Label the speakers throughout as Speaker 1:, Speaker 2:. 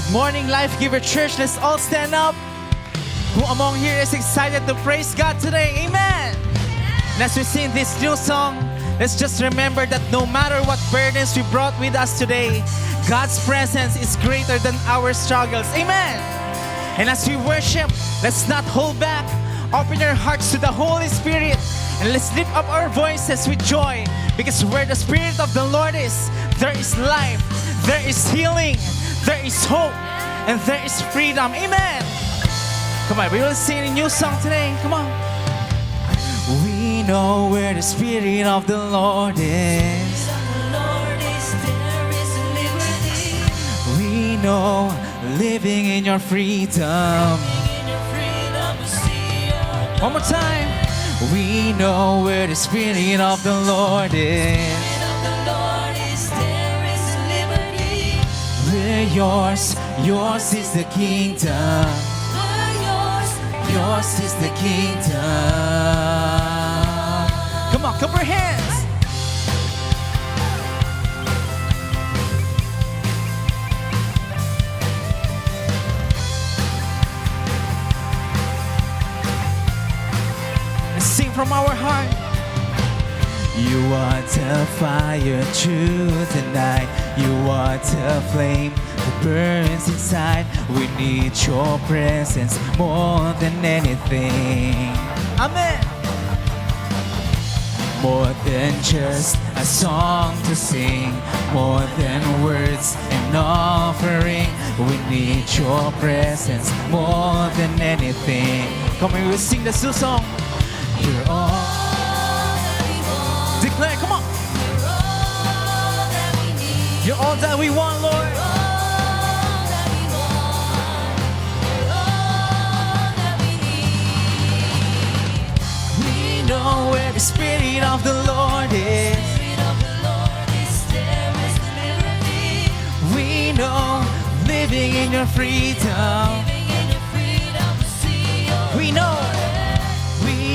Speaker 1: Good morning, Life Giver Church. Let's all stand up. Who among here is excited to praise God today? Amen. And as we sing this new song, let's just remember that no matter what burdens we brought with us today, God's presence is greater than our struggles. Amen. And as we worship, let's not hold back. Open your hearts to the Holy Spirit and let's lift up our voices with joy, because where the Spirit of the Lord is, there is life, there is healing, there is hope, and there is freedom. Amen. Come on, we will sing a new song today. Come on. We know where the Spirit of the Lord is. We know living in your freedom. One more time. We know where the Spirit of the Lord is. We're yours, yours is the kingdom. Yours is the kingdom. Come on, clap your hands. Let's sing from our heart. You are the fire through the night. You are the flame that burns inside. We need your presence more than anything. Amen. More than just a song to sing, more than words and offering. We need your presence more ton anything. Come on, we'll sing this new song. You're all declare, come on. You're all that we want, Lord. We know where the Spirit of the Lord is. We know living in your freedom. We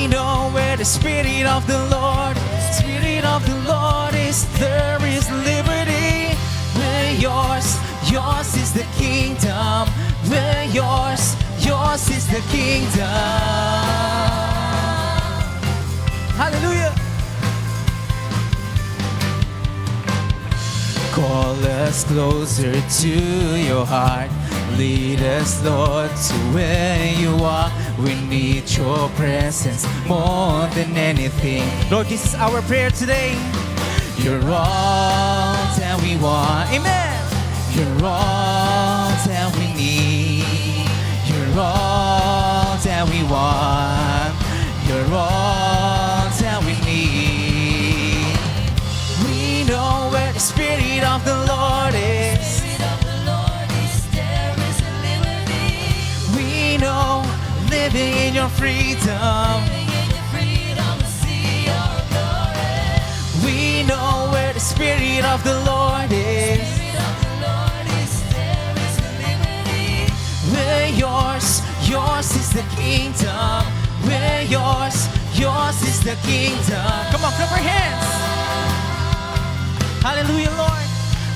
Speaker 1: know where the Spirit of the Lord is. Spirit of the Lord is, there is liberty. We're yours, yours is the kingdom. We're yours, yours is the kingdom. Hallelujah. Call us closer to your heart. Lead us, Lord, to where you are. We need your presence more than anything. Lord, this is our prayer today. You're all that we want. Amen. You're all that we need. You're all that we want. You're all that we need. We know where the Spirit of the Lord is. We know living in your freedom. We know where the Spirit of the Lord is. We're yours, yours is the kingdom. We're yours, yours is the kingdom. Come on, clap your hands. Hallelujah, Lord.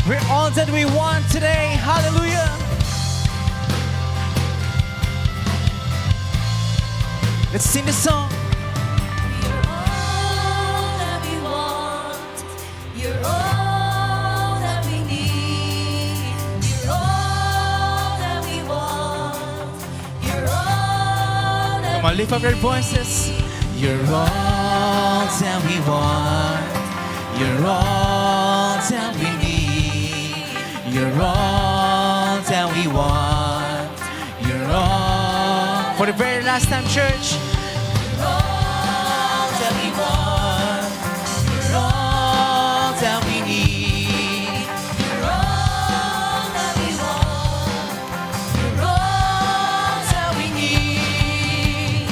Speaker 1: We're all that we want today. Hallelujah. Let's sing the song.
Speaker 2: You're all that we want. You're all that we need. You're all that we want. You're all that
Speaker 1: Come on, lift up your voices. You're all that we want. You're all that we need. You're all that we want. You're all. For the very last time, church.
Speaker 2: You're all that we want.
Speaker 1: You're all that we need.
Speaker 2: You're all that we want. You're all that we need.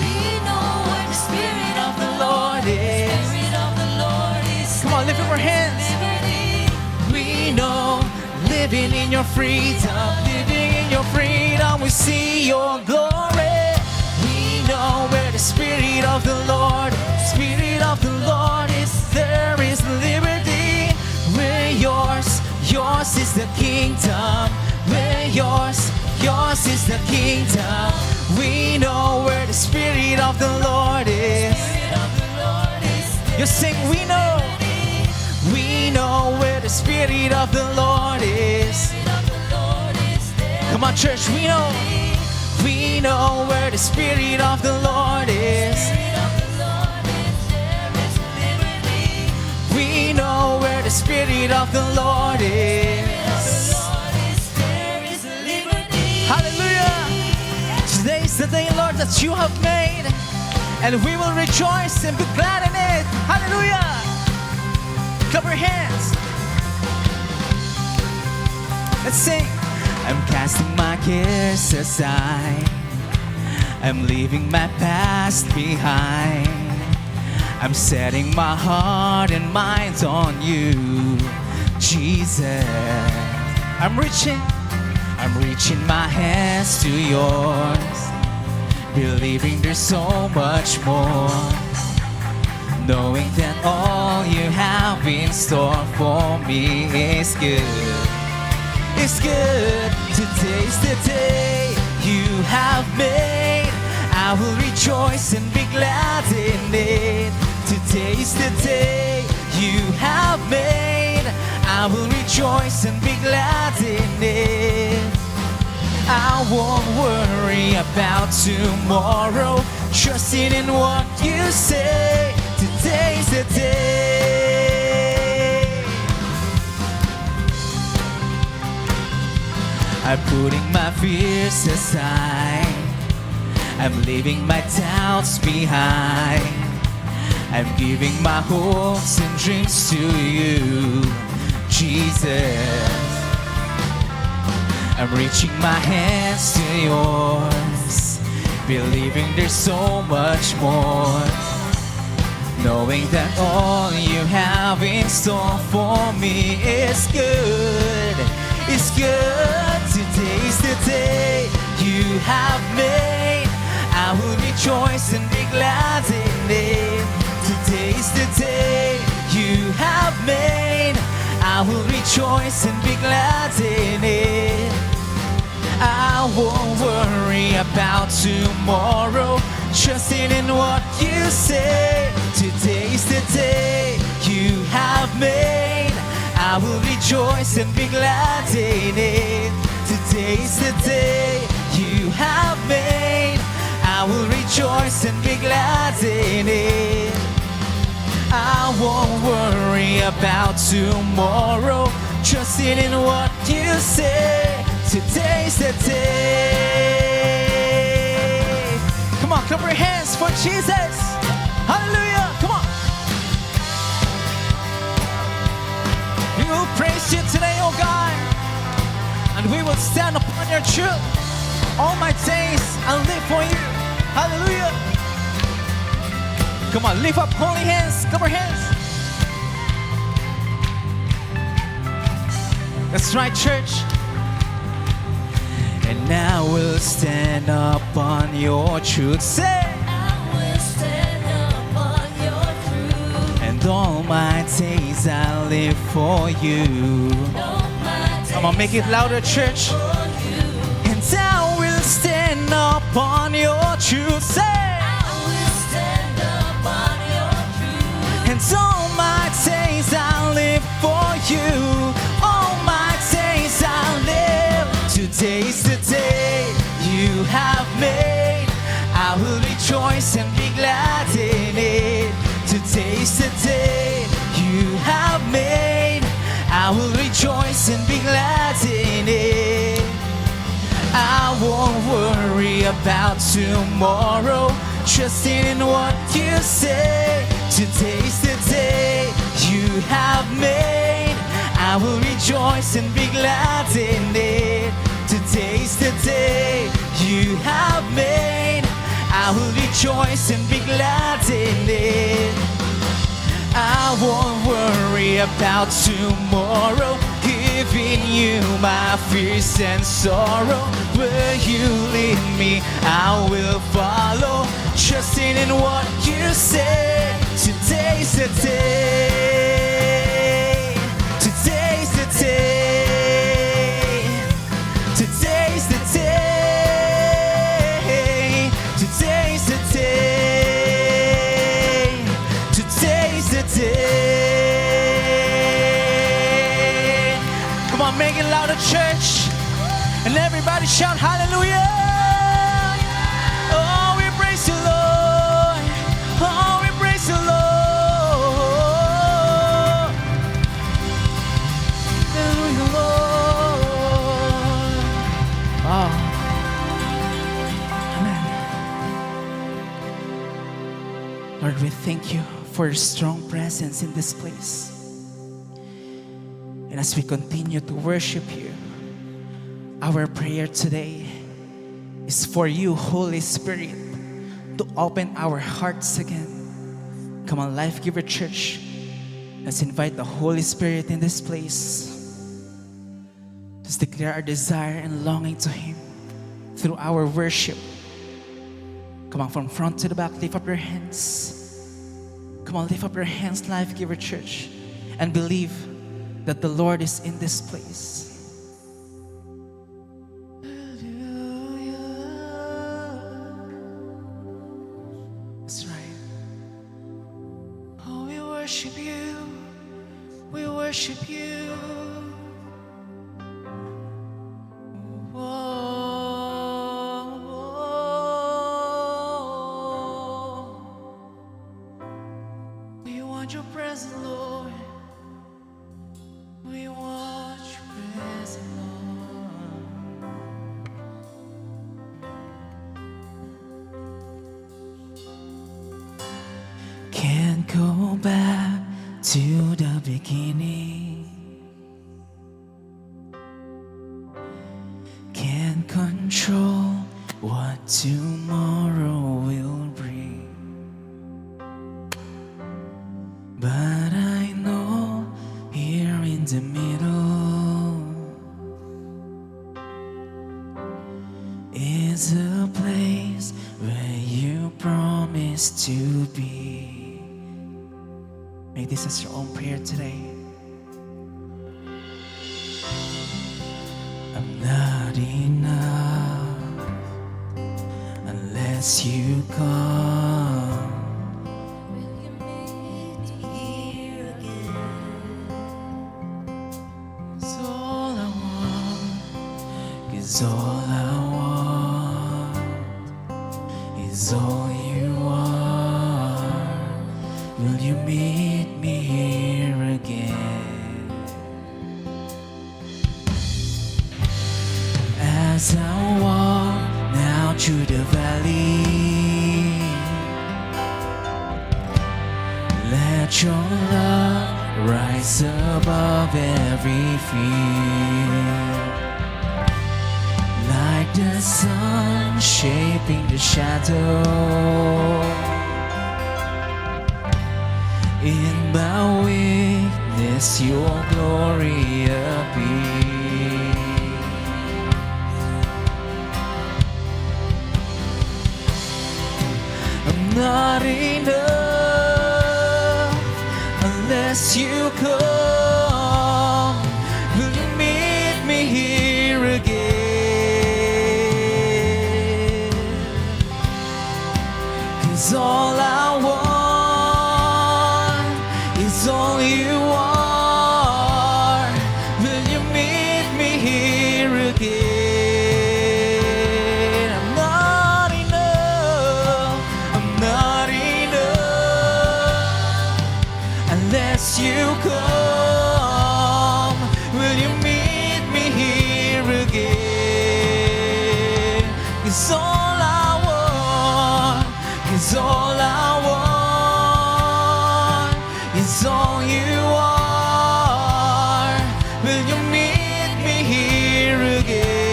Speaker 2: We know where the Spirit of the Lord is. Spirit of the Lord is.
Speaker 1: Come on, lift up our hands.
Speaker 2: Liberty.
Speaker 1: We know living in your freedom, living in your freedom, we see your glory. We know where the Spirit of the Lord, Spirit of the Lord is, there is liberty. We're yours, yours is the kingdom. We're yours, yours is the kingdom. We know where the Spirit of the Lord is. You sing, we know. We know where the Spirit of the Lord is. Come on, church, we know. We know where the Spirit of the Lord is. We know where the Spirit of the Lord is. Hallelujah. Today is the day, Lord, that you have made, and we will rejoice and be glad in it. Hallelujah. Clap your hands. Let's sing. I'm casting my cares aside. I'm leaving my past behind. I'm setting my heart and mind on you, Jesus. I'm reaching my hands to yours, believing there's so much more, knowing that all you have in store for me is good. It's good. Today's the day you have made. I will rejoice and be glad in it. Today's the day you have made. I will rejoice and be glad in it. I won't worry about tomorrow, trusting in what you say. Today's the day. I'm putting my fears aside. I'm leaving my doubts behind. I'm giving my hopes and dreams to you, Jesus. I'm reaching my hands to yours, believing there's so much more, knowing that all you have in store for me is good. It's good. Today's the day you have made. I will rejoice and be glad in it. Today's the day you have made. I will rejoice and be glad in it. I won't worry about tomorrow, trusting in what you say. Today's the day you have made. I will rejoice and be glad in it. Today's the day you have made. I will rejoice and be glad in it. I won't worry about tomorrow, trusting in what you say. Today's the day. Come on, clap your hands for Jesus. Hallelujah. Come on. We will praise you today, oh God, and we will stand upon your truth. All my days I'll live for you. Hallelujah. Come on, lift up holy hands. Clap your hands. That's right, church. And now we'll stand up on your truth. Say,
Speaker 2: I will stand up on your truth.
Speaker 1: and all my days I'll live for you.
Speaker 2: All my days
Speaker 1: Come on, make it louder, church.
Speaker 2: for you.
Speaker 1: And I will stand up on your truth. Say,
Speaker 2: I will stand up on your truth.
Speaker 1: and all my days I'll live for you. All my days I'll live. Today's the day you have made. I will rejoice and be glad in it. Today's the day you have made. I will rejoice and be glad in it. I won't worry about tomorrow, trusting in what you say. Today's the day you have made. I will rejoice and be glad in it. Today's the day you have made. I will rejoice and be glad in it. I won't worry about tomorrow, giving you my fears and sorrow. Where you lead me, I will follow, trusting in what you say. Today's the day. Today's the day. make it louder, church. And everybody shout hallelujah. Oh, we praise you, Lord. Oh, we praise you, Lord. Hallelujah, Lord. Oh. Amen. Lord, we thank you for your strong presence in this place. And as we continue to worship you, our prayer today is for you, Holy Spirit, to open our hearts again. Come on, Life Giver Church. Let's invite the Holy Spirit in this place. Let's declare our desire and longing to Him through our worship. Come on, from front to the back, lift up your hands. Come on, lift up your hands, Life Giver Church, and believe that the Lord is in this place. That's right. Oh, we worship you. We worship you. We want your presence, Lord. We want your presence, Lord. Can't go back to the beginning. Can't control what tomorrow will bring. But I know here in the middle is a place where you promised to be. Make this as your own prayer today. I'm not enough unless you come.
Speaker 2: Will you meet me here again?
Speaker 1: It's all I want, 'cause all I want is all you are. Will you meet me here again? As I walk now through the valley, let your love rise above every fear. Like the sun shaping the shadow, in my weakness your glory appears. I'm not enough unless you come. Will you meet me here again? 'Cause all I want is all you are. Will you meet me here again? I'm not enough. I'm not enough unless you come. Will you meet me here again? 'Cause all I want, 'cause all I want is all you are. Will you meet me here again?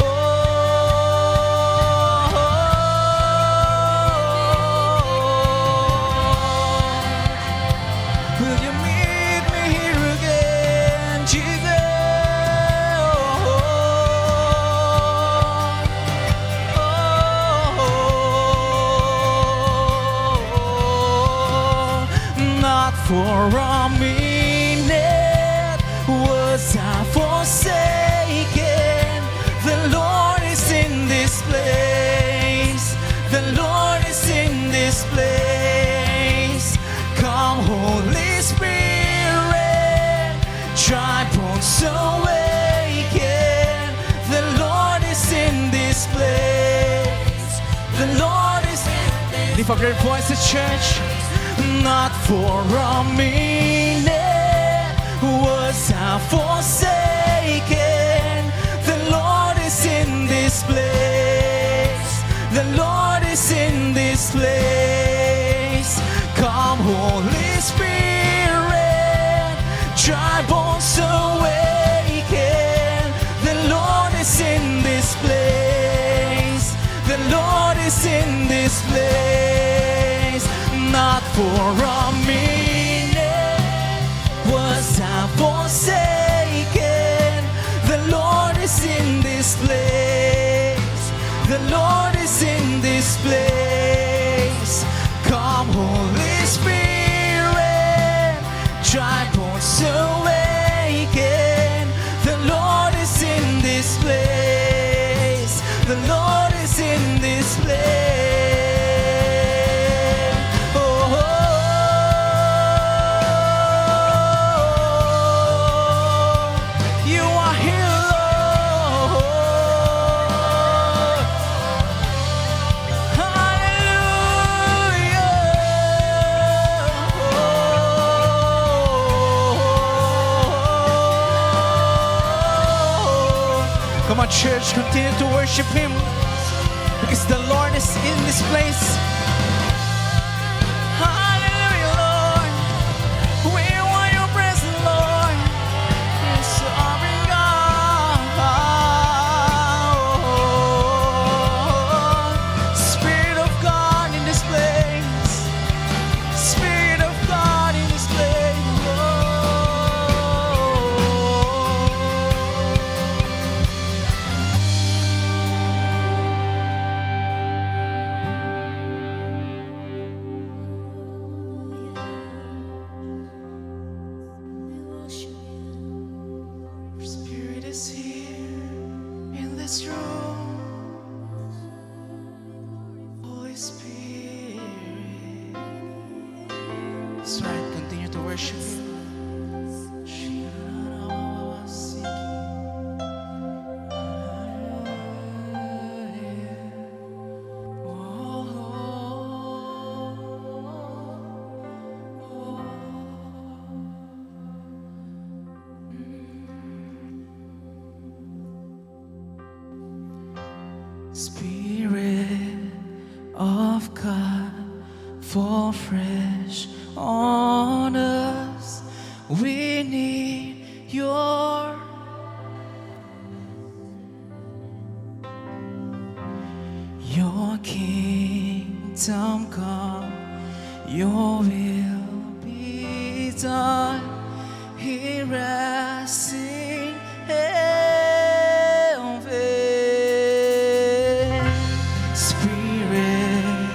Speaker 1: Oh, will you meet me here again, Jesus? Not for a minute was I forsaken. The Lord is in this place. The Lord is in this this place. Come, Holy Spirit, dry bones awaken. The Lord is in this place. The Lord is in this. Lift up your voices, church. Not for a minute was I forsaken. The Lord is in this place. The Lord is in this place. Come, Holy Spirit, dry bones awaken. The Lord is in this place. The Lord is in this place. Not for a minute was I forsaken. The Lord is in this place. The Lord is in this place. Come, Holy Spirit, dry bones awaken. The Lord is in this place. The Lord is in this place. You are here, Lord. Hallelujah. Come on, church, continue to worship Him because the Lord is in this place. Hallelujah, Lord. We want your presence, Lord. You're sovereign God. Spirit of God in this place. Spirit of God in this place, Lord. Spirit is here in this room. Holy Spirit. That's right, continue to worship Him. Spirit of God, fall fresh on us. We need your kingdom come, your will be done here as in heaven. Spirit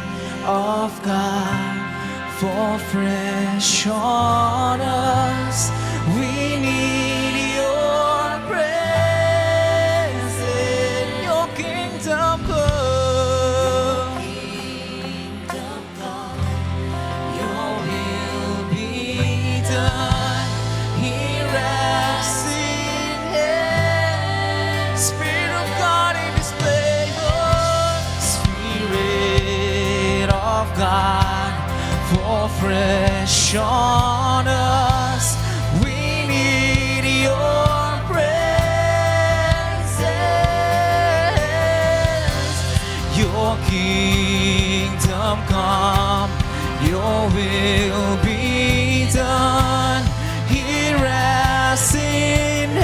Speaker 1: of God, fall fresh on us. We need your presence, your kingdom come. Your will be done here as in heaven. Spirit of God in this place, oh, Spirit of God, fall fresh on us. We need your presence. Your kingdom come, your will be done here as in heaven.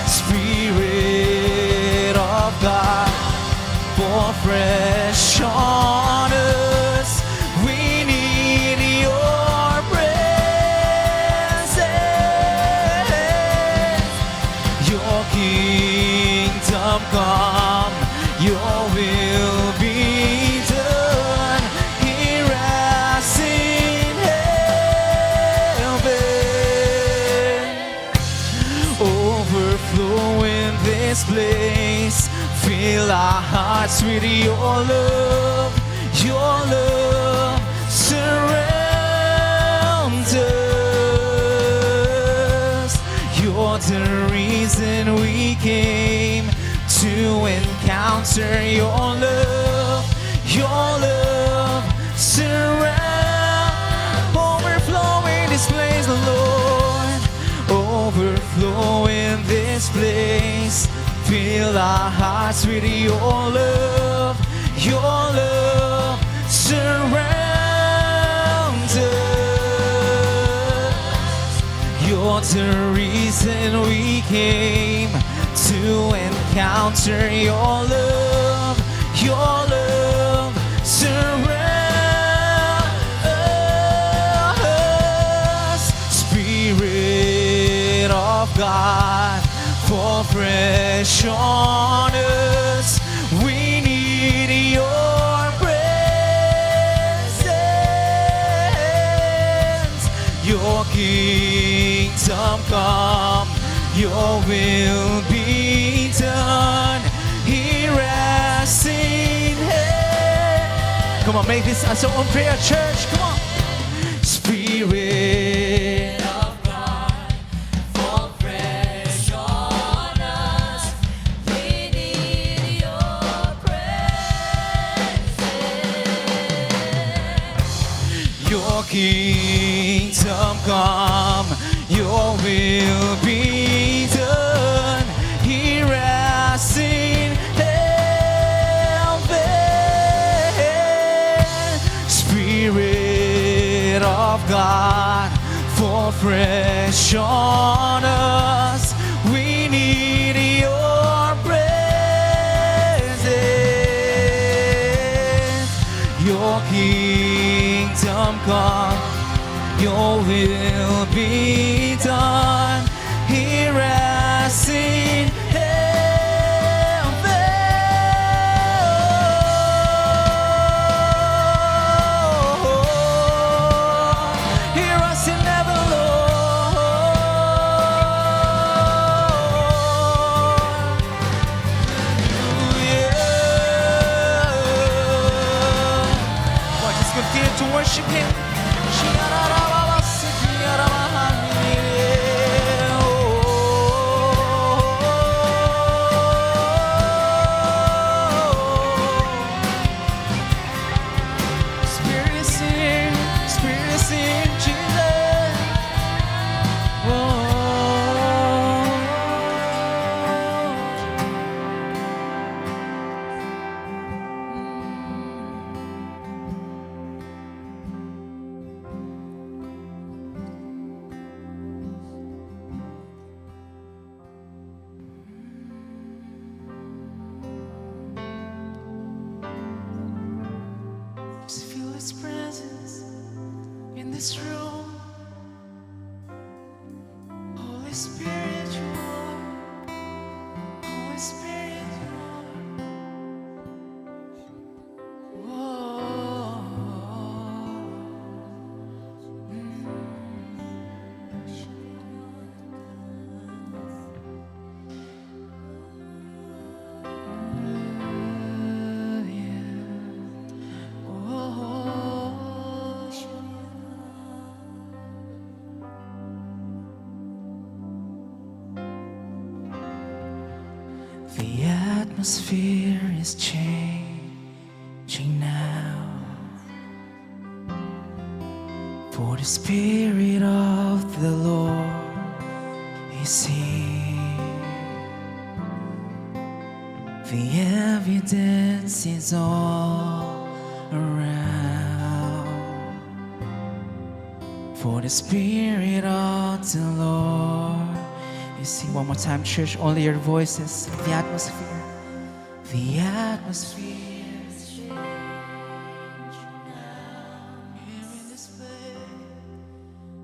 Speaker 1: Spirit of God, fall fresh on us. We need your presence. Your kingdom come, your will be done here as in heaven. Overflow in this place, fill Fill our hearts with your love. Your love surrounds us. You're the reason we came to encounter your love. Your love surrounds. Overflow in this place, Lord. Overflow in this place. Fill our hearts with your love. Your love surrounds us. You're the reason we came to encounter your love. Your love surrounds us. Spirit of God, fall fresh on us. We need your presence. Your kingdom come, your will be done here as in heaven. Come on, make this as our own prayer, church. Come on. Spirit
Speaker 2: of God, fall fresh on us. We need your presence.
Speaker 1: Your kingdom come, your will be done here as in heaven. Spirit of God, fall fresh on us. We need your presence. Your kingdom come, your will be done here as in heaven. Hear us in heaven, Lord. Yeah. Boy, just continue to worship Him. Spirit is in Jesus. Just feel His presence in this room. Holy Spirit, you are. Holy Spirit, you are. Whoa. The atmosphere is changing now, for the Spirit of the Lord is here. The evidence is all around, for the Spirit of the Lord. You sing one more time, church, only your voices. The atmosphere. The atmosphere is changing now. Here in this place.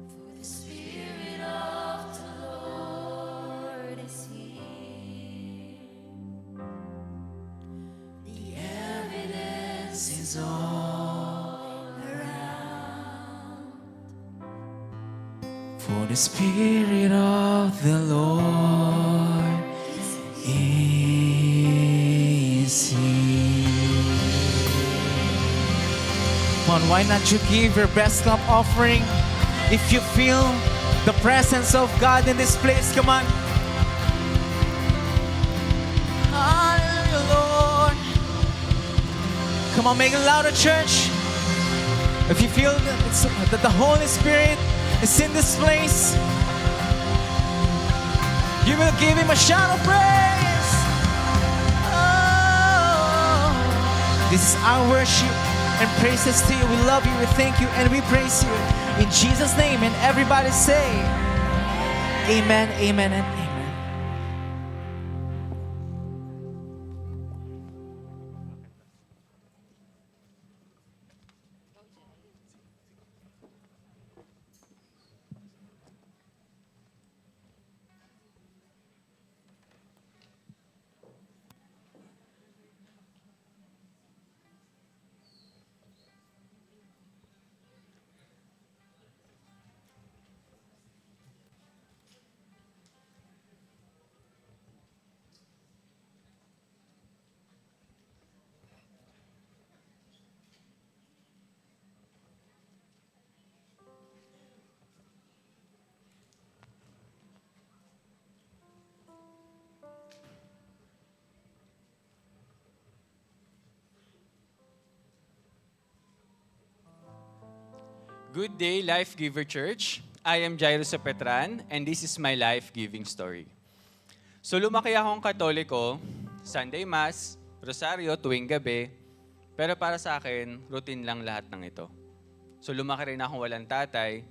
Speaker 2: For the Spirit of the Lord is here. The evidence
Speaker 1: Is all
Speaker 2: around.
Speaker 1: for the Spirit of the Lord is on, why not you give your best clap offering? If you feel the presence of God in this place, come on. Hallelujah, Lord. Come on, make it louder, church. If you feel that the Holy Spirit is in this place, you will give Him a shout of praise. Oh, this is our worship and praises to you. We love you, we thank you, and we praise you. In Jesus' name, and everybody say, amen, amen, and amen.
Speaker 3: Good day, Life Giver Church. I am Jairo Sopetran, and this is my life-giving story. So lumaki akong Katoliko, Sunday Mass, Rosario tuwing gabi, pero para sa akin, routine lang lahat ng ito. So lumaki rin akong walang tatay,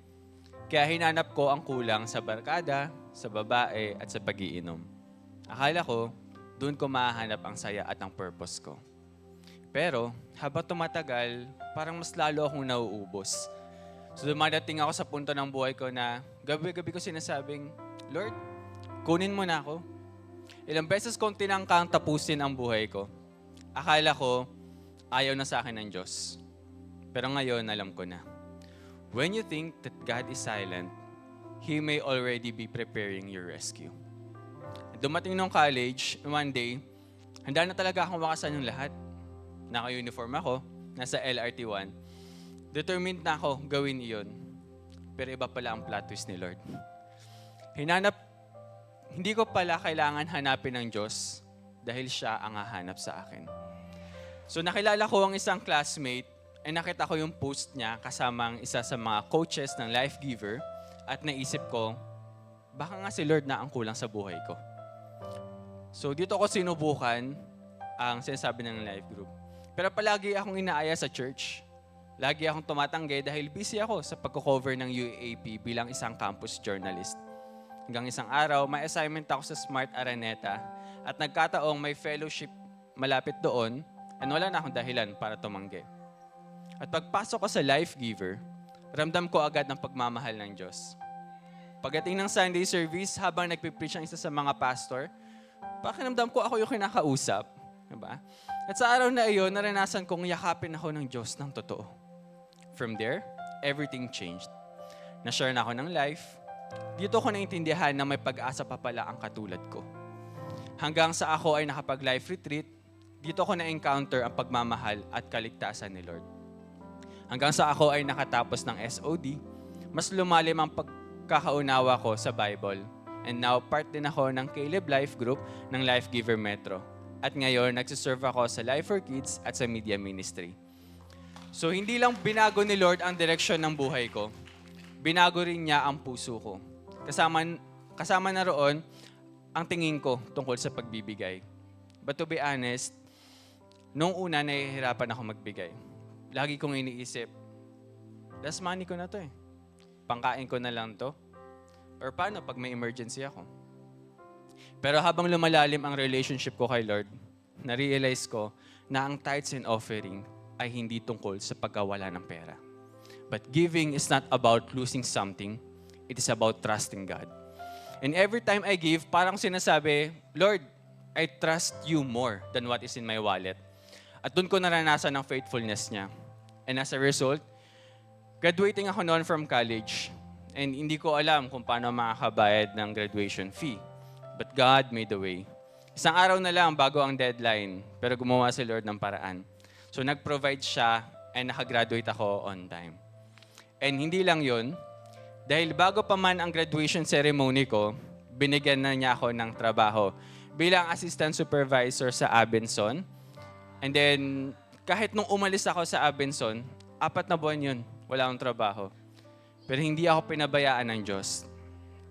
Speaker 3: kaya hinanap ko ang kulang sa barkada, sa babae, at sa pag-iinom. Akala ko, doon ko mahanap ang saya at ang purpose ko. Pero habang tumatagal, parang mas lalo akong nauubos. So dumadating ako sa punto ng buhay ko na gabi-gabi ko sinasabing, Lord, kunin mo na ako. Ilang beses kong tinangkang tapusin ang buhay ko. Akala ko, ayaw na sa akin ng Diyos. Pero ngayon, alam ko na. When you think that God is silent, He may already be preparing your rescue. Dumating nung college, one day, handa na talaga akong wakasan yung lahat. Naka-uniform ako, nasa LRT1. Determined na ako gawin iyon. Pero iba pala ang plot twist ni Lord. Hindi ko pala kailangan hanapin ng Diyos dahil siya ang hahanap sa akin. So nakilala ko ang isang classmate at nakita ko yung post niya kasama ang isa sa mga coaches ng Life Giver at naisip ko, baka nga si Lord na ang kulang sa buhay ko. So dito ko sinubukan ang sinasabi ng Life Group. Pero palagi akong inaaya sa church. Lagi akong tumatanggi dahil busy ako sa pagko-cover ng UAAP bilang isang campus journalist. Hanggang isang araw, may assignment ako sa Smart Araneta at nagkataong may fellowship malapit doon at wala na akong dahilan para tumanggi. At pagpasok ko sa Life Giver, ramdam ko agad ang pagmamahal ng Diyos. Pagdating ng Sunday service, habang nagpipreach ang isa sa mga pastor, pakiramdam ko ako yung kinakausap. Diba? At sa araw na iyon, naranasan kong yakapin ako ng Diyos ng totoo. From there, everything changed. Na-share na ako ng life. Dito ko naintindihan na may pag-asa pa pala ang katulad ko. Hanggang sa ako ay nakapag-life retreat, dito ko na-encounter ang pagmamahal at kaligtasan ni Lord. Hanggang sa ako ay nakatapos ng SOD, mas lumalim ang pagkakaunawa ko sa Bible. And now, part din ako ng Caleb Life Group ng Life Giver Metro. At ngayon, nagsiserve ako sa Life for Kids at sa Media Ministry. So, hindi lang binago ni Lord ang direksyon ng buhay ko. Binago rin niya ang puso ko. Kasama na roon ang tingin ko tungkol sa pagbibigay. But to be honest, nung una nahihirapan ako magbigay. Lagi kong iniisip, last money ko na to eh. Pangkain ko na lang to. Or paano pag may emergency ako? Pero habang lumalalim ang relationship ko kay Lord, na-realize ko na ang tithes and offering ay hindi tungkol sa pagkawala ng pera. But giving is not about losing something. It is about trusting God. And every time I give, parang sinasabi, Lord, I trust you more than what is in my wallet. At doon ko naranasan ang faithfulness niya. And as a result, graduating ako noon from college. And hindi ko alam kung paano makakabayad ng graduation fee. But God made a way. Isang araw na lang bago ang deadline, pero gumawa si Lord ng paraan. So nag-provide siya and nakagraduate ako on time. And hindi lang yun, dahil bago pa man ang graduation ceremony ko, binigyan na niya ako ng trabaho bilang assistant supervisor sa Abenson. And then, kahit nung umalis ako sa Abenson, 4 na buwan yun, wala akong trabaho. Pero hindi ako pinabayaan ng Diyos.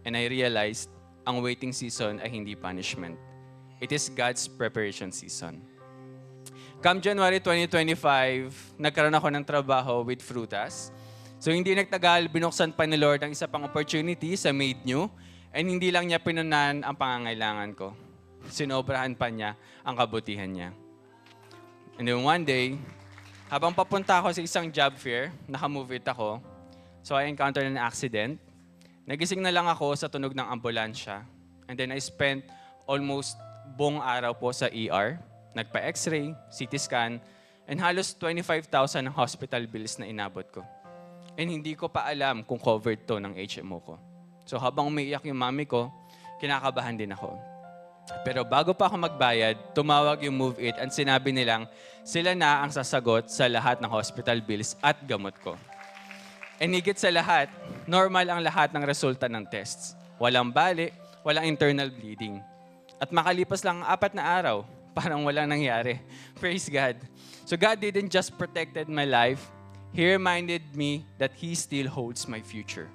Speaker 3: And I realized, ang waiting season ay hindi punishment. It is God's preparation season. Come January 2025, nagkaroon ako ng trabaho with Frutas. So hindi nagtagal, binuksan pa ni Lord ang isa pang opportunity sa Made New. And hindi lang niya pinunan ang pangangailangan ko. Sinobrahan pa niya ang kabutihan niya. And then one day, habang papunta ako sa isang job fair, naka-move it ako. So I encountered an accident. Nagising na lang ako sa tunog ng ambulansya. And then I spent almost buong araw po sa ER. Nagpa-x-ray, CT scan, and halos 25,000 ang hospital bills na inabot ko. And hindi ko pa alam kung covered to ng HMO ko. So habang umiiyak yung mami ko, kinakabahan din ako. Pero bago pa ako magbayad, tumawag yung Move It and sinabi nilang sila na ang sasagot sa lahat ng hospital bills at gamot ko. And higit sa lahat, normal ang lahat ng resulta ng tests. Walang bali, walang internal bleeding. At makalipas lang 4 na araw, parang walang nangyari. Praise God. So God didn't just protected my life, He reminded me that He still holds my future.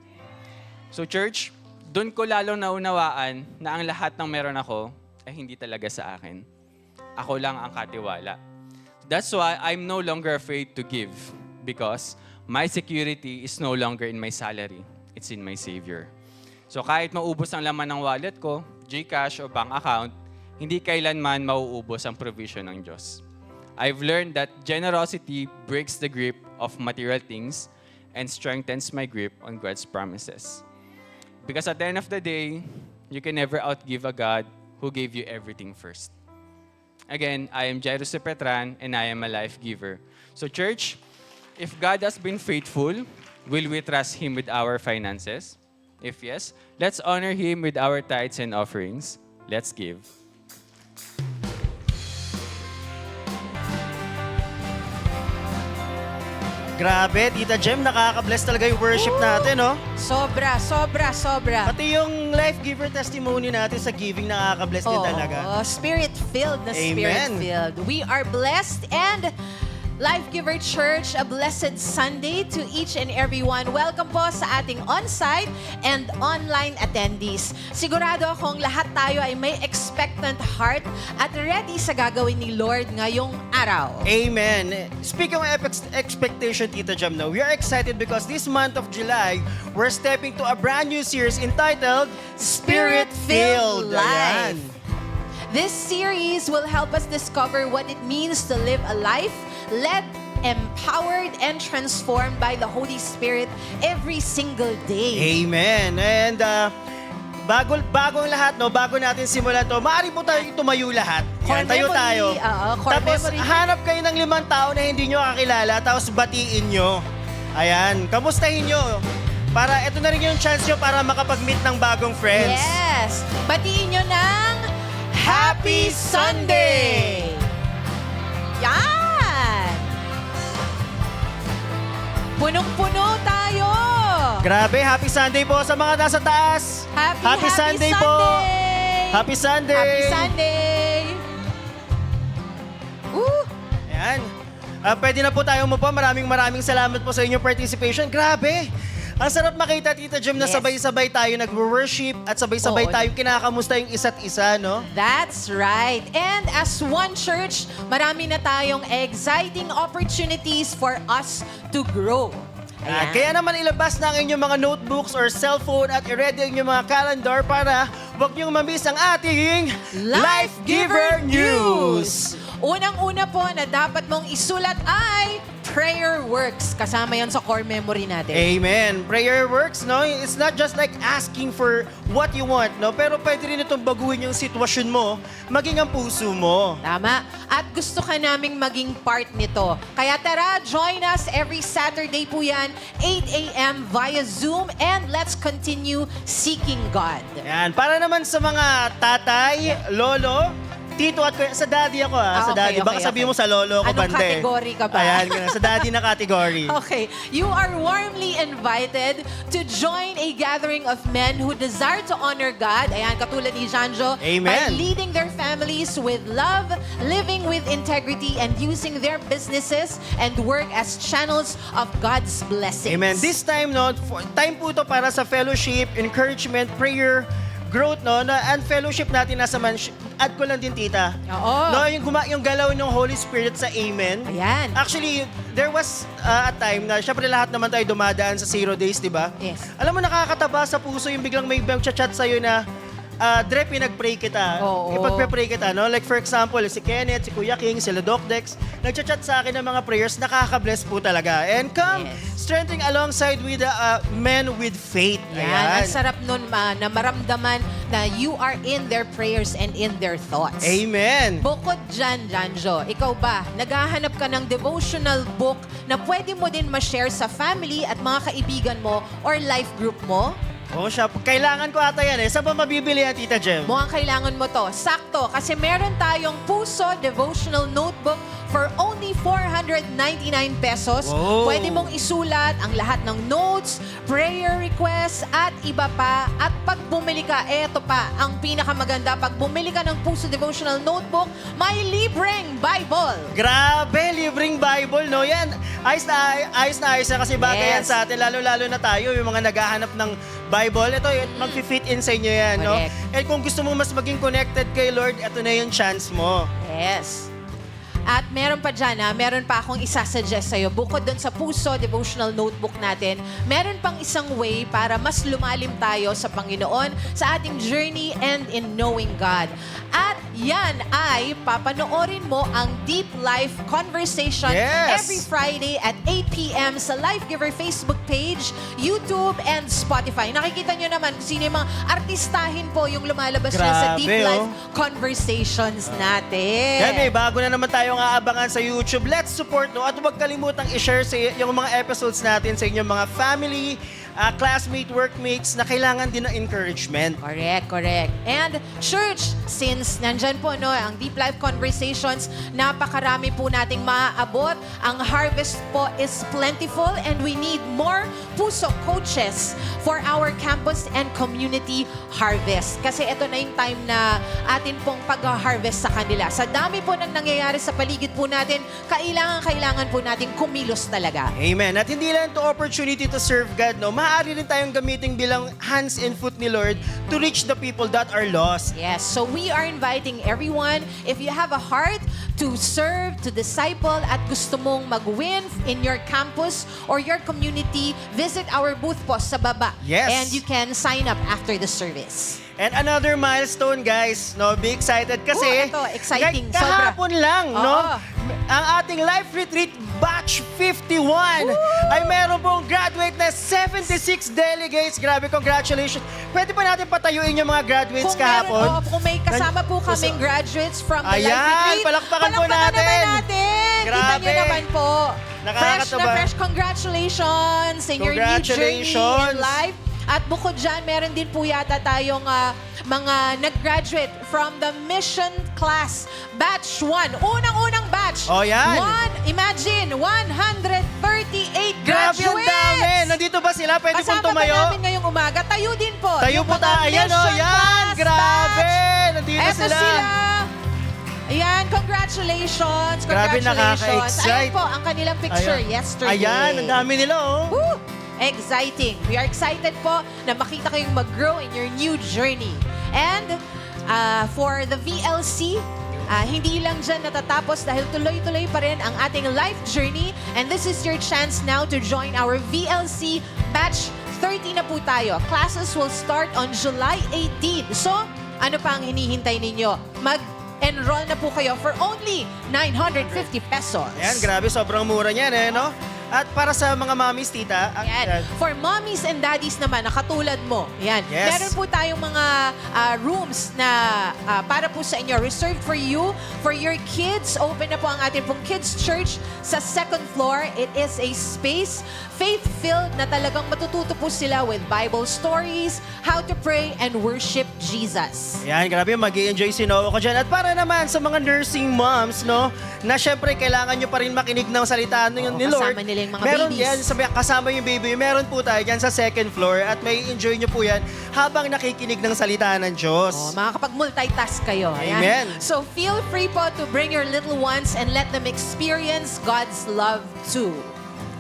Speaker 3: So church, doon ko lalong naunawaan na ang lahat ng meron ako ay hindi talaga sa akin. Ako lang ang katiwala. That's why I'm no longer afraid to give because my security is no longer in my salary. It's in my Savior. So kahit maubos ang laman ng wallet ko, GCash o bank account, hindi kailanman mauubos ang provision ng Diyos. I've learned that generosity breaks the grip of material things and strengthens my grip on God's promises. Because at the end of the day, you can never outgive a God who gave you everything first. Again, I am Jairus Petran and I am a life giver. So church, if God has been faithful, will we trust Him with our finances? If yes, let's honor Him with our tithes and offerings. Let's give.
Speaker 4: Grabe, Tita Jem, nakaka-bless talaga yung worship natin, no?
Speaker 2: Sobra.
Speaker 4: Pati yung life giver testimony natin sa giving nakaka-bless din talaga.
Speaker 2: Spirit-filled na
Speaker 4: Amen.
Speaker 2: spirit-filled. We are blessed and Life Giver Church, a blessed Sunday to each and everyone. Welcome po sa ating on-site and online attendees. Sigurado akong lahat tayo ay may expectant heart at ready sa gagawin ni Lord ngayong araw.
Speaker 4: Amen. Speaking of expectation, Tita Jem, no, we are excited because this month of July, we're stepping to a brand new series entitled
Speaker 2: Spirit-Filled
Speaker 4: Ayan.
Speaker 2: Life. This series will help us discover what it means to live a life led, empowered, and transformed by the Holy Spirit every single day.
Speaker 4: Amen. And bagong lahat, no, bago natin simulan to, maaari po tayo tumayo lahat. Yan, tayo
Speaker 2: memory,
Speaker 4: tayo.
Speaker 2: core
Speaker 4: Tapos
Speaker 2: memory.
Speaker 4: hanap kayo ng 5 tao na hindi nyo kakilala, tapos batiin nyo. Ayan, kamustahin nyo. Para ito na rin yung chance nyo para makapag-meet ng bagong friends.
Speaker 2: Yes! Batiin nyo ng Happy Sunday! Yan! Punong-puno tayo!
Speaker 4: Grabe, happy Sunday po sa mga nasa taas.
Speaker 2: Happy
Speaker 4: Sunday po. Happy Sunday.
Speaker 2: Happy Sunday! Woo!
Speaker 4: Ayan. Pwede na po tayo umupo. Maraming salamat po sa inyong participation. Grabe! Ang sarap makita, Tita Jem, na
Speaker 2: Yes.
Speaker 4: sabay-sabay tayo nag-worship at sabay-sabay
Speaker 2: Oo.
Speaker 4: tayong kinakamusta yung isa't isa, no?
Speaker 2: That's right. And as one church, marami na tayong exciting opportunities for us to grow. Ayan.
Speaker 4: Kaya naman ilabas na ang inyong mga notebooks or cellphone at i-ready ang inyong mga calendar para huwag niyong mamiss ang ating Life Giver News!
Speaker 2: Unang-una po na dapat mong isulat ay prayer works. Kasama yan sa core memory natin.
Speaker 4: Amen. Prayer works, no? It's not just like asking for what you want, no? Pero pwede rin itong baguhin yung sitwasyon mo, maging ang puso mo.
Speaker 2: Tama. At gusto ka naming maging part nito. Kaya tara, join us every Saturday po yan, 8 a.m. via Zoom, and let's continue seeking God.
Speaker 4: Yan. Para naman sa mga tatay, lolo, tito at kuya. Sa daddy ako sa daddy.
Speaker 2: okay,
Speaker 4: Baka sabihin mo
Speaker 2: okay.
Speaker 4: sa lolo ko
Speaker 2: Anong
Speaker 4: bande.
Speaker 2: category ka ba?
Speaker 4: Ayan, ganun. Sa daddy na category.
Speaker 2: Okay, you are warmly invited to join a gathering of men who desire to honor God. Ayan, katulad ni Janjo.
Speaker 4: Amen.
Speaker 2: By leading their families with love, living with integrity, and using their businesses and work as channels of God's blessings.
Speaker 4: Amen. This time, no, time po to para sa fellowship, encouragement, prayer, growth, no, and fellowship natin nasa add ko lang din, tita.
Speaker 2: Oo.
Speaker 4: No, yung galaw ng Holy Spirit sa Amen.
Speaker 2: Ayan.
Speaker 4: Actually, there was a time na, syempre lahat naman tayo dumadaan sa 0 days, di ba?
Speaker 2: Yes.
Speaker 4: Alam mo, nakakataba sa puso yung biglang may chat sa'yo na, Dre, pinag-pray kita.
Speaker 2: Oo.
Speaker 4: Ipagpe-pray kita, no? Like for example, si Kenneth, si Kuya King, sila Doc Dex, nagchat-chat sa akin ng mga prayers, nakaka-bless po talaga. And come,
Speaker 2: Yes.
Speaker 4: strengthening alongside with the men with faith.
Speaker 2: Yan, ang sarap nun na maramdaman na you are in their prayers and in their thoughts.
Speaker 4: Amen.
Speaker 2: Bukod dyan, Janjo, ikaw ba, naghahanap ka ng devotional book na pwede mo din ma-share sa family at mga kaibigan mo or life group mo?
Speaker 4: Oh, siya. Kailangan ko ata yan eh. Saan ba mabibili yan, Tita Jem?
Speaker 2: Mukhang kailangan mo to. Sakto, kasi meron tayong Puso Devotional Notebook for only 499 pesos.
Speaker 4: Wow.
Speaker 2: Pwede mong isulat ang lahat ng notes, prayer requests, at iba pa. At pag bumili ka, eto pa, ang pinakamaganda, pag bumili ka ng Puso Devotional Notebook, may libreng Bible.
Speaker 4: Grabe, libreng Bible, no? Yan, ayos na kasi bagay yan
Speaker 2: Yes.
Speaker 4: sa atin, lalo-lalo na tayo, yung mga naghahanap ng Bible. Ito, mag-fit in sa inyo yan, no?
Speaker 2: Correct.
Speaker 4: And kung gusto mo mas maging connected kay Lord, ito na yung chance mo.
Speaker 2: Yes. At meron pa dyan, meron pa akong isasuggest sa'yo. Bukod doon sa Puso Devotional Notebook natin, meron pang isang way para mas lumalim tayo sa Panginoon sa ating journey and in knowing God. At yan ay papanoorin mo ang Deep Life Conversation
Speaker 4: Yes.
Speaker 2: every Friday at 8 p.m. sa Life Giver Facebook page, YouTube, and Spotify. Nakikita nyo naman kung sino yung mga artistahin po yung lumalabas dyan sa Deep
Speaker 4: Grabe,
Speaker 2: Life Conversations natin.
Speaker 4: Yan, may bago na naman tayong aabangan sa YouTube. Let's support, no? At huwag kalimutang i-share sa yung mga episodes natin sa inyong mga family, classmate, workmates na kailangan din ng encouragement.
Speaker 2: Correct, correct. And church, since nandyan po no, ang Deep Life Conversations, napakarami po nating maaabot. Ang harvest po is plentiful and we need more puso coaches for our campus and community harvest. Kasi ito na yung time na atin pong pag-harvest sa kanila. Sa dami po ng nangyayari sa paligid po natin, kailangan po natin kumilos talaga.
Speaker 4: Amen. At hindi lang ito opportunity to serve God, no? Maaari rin tayong gamitin bilang hands and foot ni Lord to reach the people that are lost.
Speaker 2: Yes, so we are inviting everyone, if you have a heart to serve, to disciple, at gusto mong mag-win in your campus or your community, visit our booth po sa baba.
Speaker 4: Yes.
Speaker 2: And you can sign up after the service.
Speaker 4: And another milestone, guys, no? Be excited kasi
Speaker 2: Ito, exciting,
Speaker 4: kahapon lang, no?
Speaker 2: Oo.
Speaker 4: Ang ating Life Retreat Batch 51 ay meron pong graduate na 76 delegates. Grabe, congratulations. Pwede pa natin patayuin yung mga graduates kahapon.
Speaker 2: Kung may kasama po kaming graduates from the Life
Speaker 4: Ayan,
Speaker 2: Retreat,
Speaker 4: palakpakan po natin.
Speaker 2: naman natin. Kita
Speaker 4: Grabe.
Speaker 2: nyo naman po. Fresh na
Speaker 4: Nakakatuwa.
Speaker 2: fresh. Congratulations in your new journey
Speaker 4: Congratulations.
Speaker 2: in life. At bukod dyan, meron din po yata tayong mga nag-graduate from the mission class, batch 1. Unang-unang batch.
Speaker 4: Oh, yan.
Speaker 2: Imagine, 138
Speaker 4: Grabe
Speaker 2: graduates.
Speaker 4: ang dami. Nandito ba sila? Pwede pong
Speaker 2: Kasama pa
Speaker 4: tumayo?
Speaker 2: namin ngayong umaga. Tayo din po.
Speaker 4: Tayo
Speaker 2: Yung
Speaker 4: po
Speaker 2: mga
Speaker 4: tayo. Ayan, oh,
Speaker 2: mission
Speaker 4: yan.
Speaker 2: class
Speaker 4: Grabe.
Speaker 2: batch.
Speaker 4: Nandito
Speaker 2: Eto
Speaker 4: sila.
Speaker 2: Ayan, congratulations.
Speaker 4: Grabe,
Speaker 2: Congratulations.
Speaker 4: nakaka-excite.
Speaker 2: Ayan po ang kanilang picture
Speaker 4: Ayan.
Speaker 2: yesterday.
Speaker 4: Ayan, ang dami nila, oh.
Speaker 2: Woo! Exciting. We are excited po na makita kayong mag-grow in your new journey. And for the VLC, hindi lang dyan natatapos dahil tuloy-tuloy pa rin ang ating life journey. And this is your chance now to join our VLC batch 30 na po tayo. Classes will start on July 18. So, ano pa ang hinihintay ninyo? Mag-enroll na po kayo for only 950 pesos.
Speaker 4: Ayan, grabe, sobrang mura niyan, eh, no? At para sa mga mommies, tita.
Speaker 5: Yan. For mommies and daddies naman, na katulad mo. Yan.
Speaker 4: Yes.
Speaker 5: Meron po tayong mga rooms na para po sa inyo. Reserved for you, for your kids. Open na po ang ating pong kids church sa second floor. It is a space faith-filled na talagang matututo po sila with Bible stories, how to pray, and worship Jesus.
Speaker 4: Ayan, grabe, mag-i-enjoy si Noah ko dyan. At para naman sa mga nursing moms, no, na syempre kailangan nyo pa rin makinig ng salita ni Lord.
Speaker 5: Kasama nila yung mga
Speaker 4: meron
Speaker 5: babies.
Speaker 4: yan, kasama yung baby. Meron po tayo dyan sa second floor at may enjoy nyo po yan habang nakikinig ng salita ng Diyos.
Speaker 5: Makakapag-multitask kayo. Ayan.
Speaker 4: Amen.
Speaker 5: So feel free po to bring your little ones and let them experience God's love too.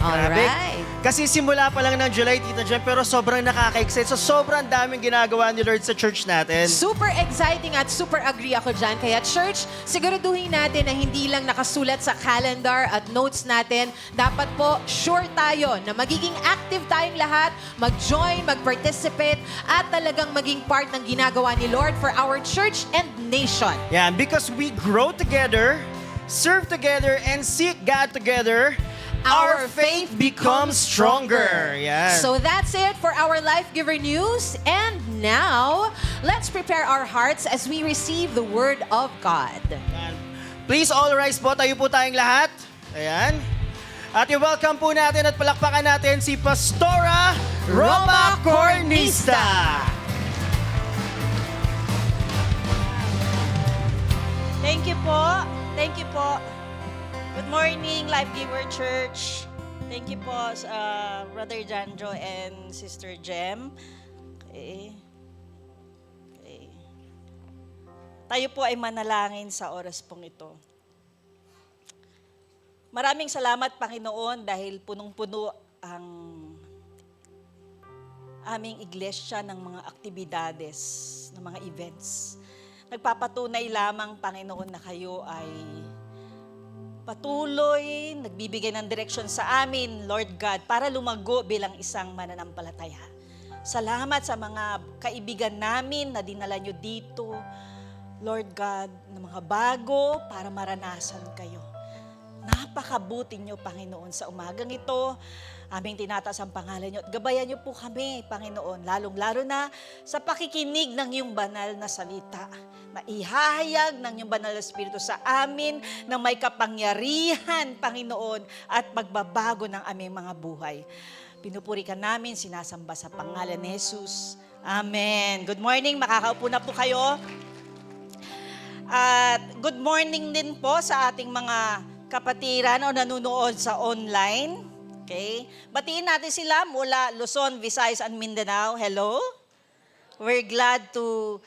Speaker 4: Grabe.
Speaker 5: Alright.
Speaker 4: Kasi simula pa lang ng July, Tita Jen, pero sobrang nakaka-excite. So sobrang daming ginagawa ni Lord sa church natin.
Speaker 5: Super exciting at super agree ako dyan. Kaya church, siguraduhin natin na hindi lang nakasulat sa calendar at notes natin. Dapat po, sure tayo na magiging active tayong lahat, mag-join, mag-participate, at talagang maging part ng ginagawa ni Lord for our church and nation.
Speaker 4: Yan, because we grow together, serve together, and seek God together, our faith becomes stronger. Yan.
Speaker 5: So that's it for our Life Giver News. And now, let's prepare our hearts as we receive the Word of God.
Speaker 4: Yan. Please all rise po, tayo po tayong lahat. Ayan. At i-welcome po natin at palakpakan natin si Pastora Roma Cornista.
Speaker 6: Thank you po. Thank you po. Good morning, Life Giver Church. Thank you po sa Brother Janjo and Sister Jem. Okay. Tayo po ay manalangin sa oras pong ito. Maraming salamat, Panginoon, dahil punong-puno ang aming iglesia ng mga aktibidades, ng mga events. Nagpapatunay lamang, Panginoon, na kayo ay patuloy, nagbibigay ng direksyon sa amin, Lord God, para lumago bilang isang mananampalataya. Salamat sa mga kaibigan namin na dinala nyo dito, Lord God, ng mga bago para maranasan kayo. Napakabuti nyo, Panginoon, sa umagang ito. Aming tinataas ang pangalan nyo at gabayan nyo po kami, Panginoon, lalong-lalo na sa pakikinig ng iyong banal na salita, na ihahayag ng iyong banal na Espiritu sa amin na may kapangyarihan, Panginoon, at magbabago ng aming mga buhay. Pinupuri ka namin, sinasamba sa pangalan ni Jesus. Amen. Good morning, makakaupo na po kayo. At good morning din po sa ating mga kapatiran o nanunood sa online. Okay? Batiin natin sila mula Luzon, Visayas, and Mindanao. Hello? We're glad to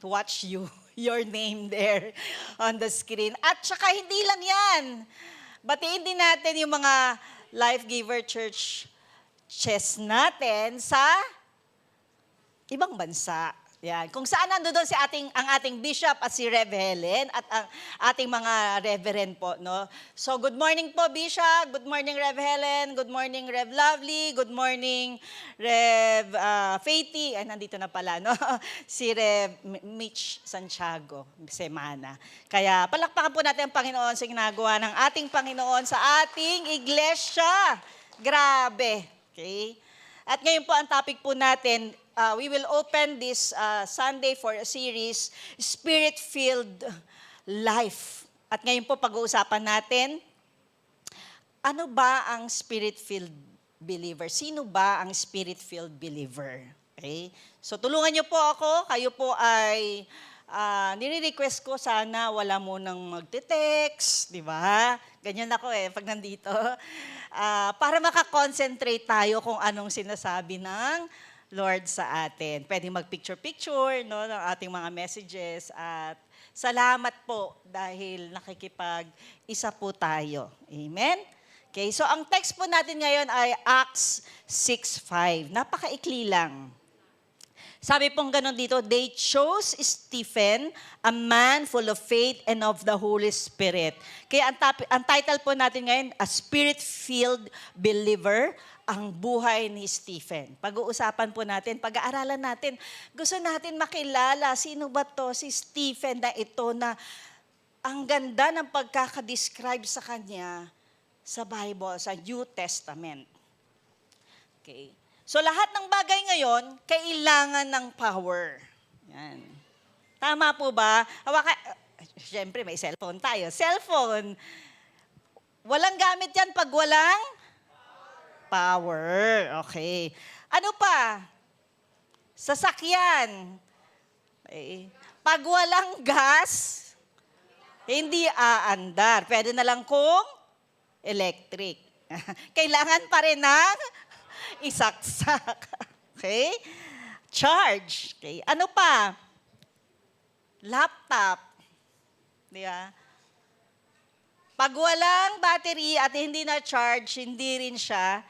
Speaker 6: watch you, your name there on the screen. At saka hindi lang yan. Batiin din natin yung mga Life Giver Churches natin sa ibang bansa. Yan. Kung saan nandoon si ang ating bishop at si Rev Helen at ang ating mga reverend po, no? So good morning po Bishop, good morning Rev Helen, good morning Rev Lovely, good morning Rev Faithy, ay nandito na pala, no? Si Rev Mitch Santiago Semana. Kaya palakpakan po natin ang Panginoon sa ginagawa ng ating Panginoon sa ating iglesia. Grabe. Okay? At ngayon po ang topic po natin, we will open this Sunday for a series, Spirit-Filled Life. At ngayon po pag-uusapan natin, ano ba ang Spirit-Filled believer? Sino ba ang Spirit-Filled believer? Okay? So tulungan niyo po ako, kayo po ay nire-request ko sana wala mo nang magte-text, di ba? Ganyan ako pag nandito. Para makakonsentrate tayo kung anong sinasabi ng Lord sa atin. Pwede mag-picture-picture, no, ng ating mga messages. At salamat po dahil nakikipag-isa po tayo. Amen? Okay, so ang text po natin ngayon ay Acts 6:5. Napakaikli lang. Sabi pong ganun dito, they chose Stephen, a man full of faith and of the Holy Spirit. Kaya ang title po natin ngayon, a Spirit-Filled Believer, ang buhay ni Stephen. Pag-uusapan po natin, pag-aaralan natin, gusto natin makilala sino ba to si Stephen na ito na ang ganda ng pagkakadescribe sa kanya sa Bible, sa New Testament. Okay. So lahat ng bagay ngayon, kailangan ng power. Yan. Tama po ba? Siyempre, may cellphone tayo. Cellphone. Walang gamit yan pag walang power. Okay. Ano pa? Sasakyan. Okay. Pag walang gas, hindi aandar. Pwede na lang kung electric. Kailangan pa rin ng isaksak. Okay? Charge. Okay? Ano pa? Laptop. Di ba? Pag walang battery at hindi na charge, hindi rin siya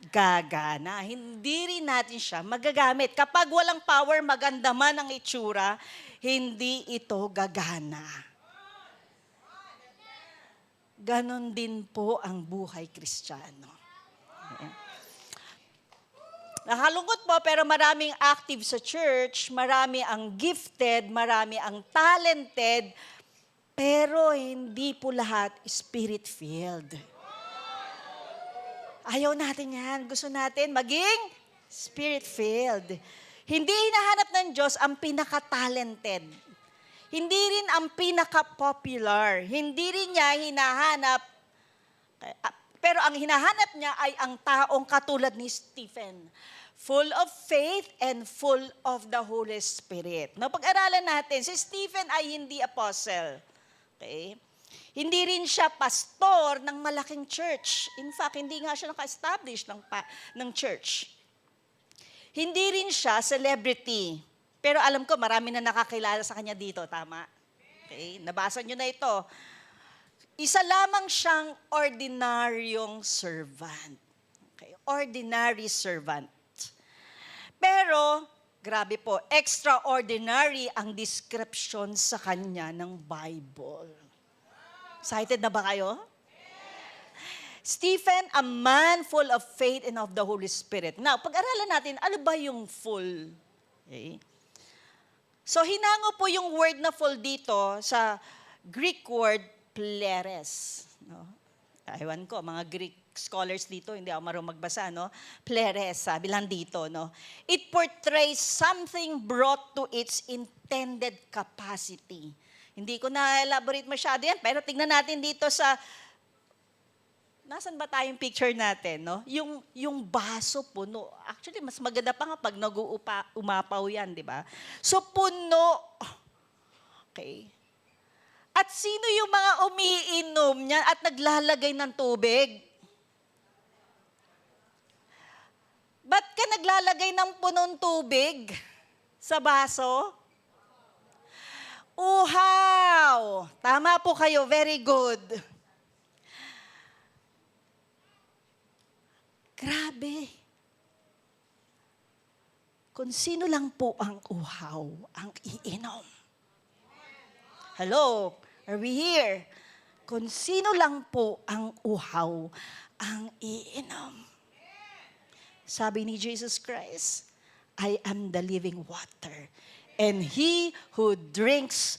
Speaker 6: gagana. Hindi rin natin siya magagamit. Kapag walang power, maganda man ang itsura, hindi ito gagana. Ganon din po ang buhay Kristiyano. Nakalungkot po, pero maraming active sa church, marami ang gifted, marami ang talented, pero hindi po lahat spirit-filled. Ayaw natin yan. Gusto natin maging spirit-filled. Hindi hinahanap ng Diyos ang pinaka-talented. Hindi rin ang pinaka-popular. Hindi rin niya hinahanap, pero ang hinahanap niya ay ang taong katulad ni Stephen. Full of faith and full of the Holy Spirit. No, pag-aralan natin, si Stephen ay hindi apostle. Okay? Hindi rin siya pastor ng malaking church. In fact, hindi nga siya naka-establish ng church. Hindi rin siya celebrity. Pero alam ko, marami na nakakilala sa kanya dito. Tama? Okay? Nabasa nyo na ito. Isa lamang siyang ordinaryong servant. Okay? Ordinary servant. Pero, grabe po, extraordinary ang description sa kanya ng Bible. Excited na ba kayo? Stephen, a man full of faith and of the Holy Spirit. Now, pag-aralan natin, ano ba yung full? Okay. So, hinango po yung word na full dito sa Greek word pleres. No? Ewan ko, mga Greek scholars dito, hindi ako marunong magbasa, no? Pleres, sabi lang dito, no? It portrays something brought to its intended capacity. Hindi ko na-elaborate masyado yan, pero tignan natin dito sa, nasan ba tayong picture natin, no? Yung baso puno. Actually, mas maganda pa nga pag umapaw yan, di ba? So, puno. Okay. At sino yung mga umiinom niyan at naglalagay ng tubig? Ba't ka naglalagay ng punong tubig sa baso? Uhaw! Tama po kayo, very good. Grabe. Kung sino lang po ang uhaw, ang iinom. Hello, are we here? Kung sino lang po ang uhaw, ang iinom. Sabi ni Jesus Christ, I am the living water. And he who drinks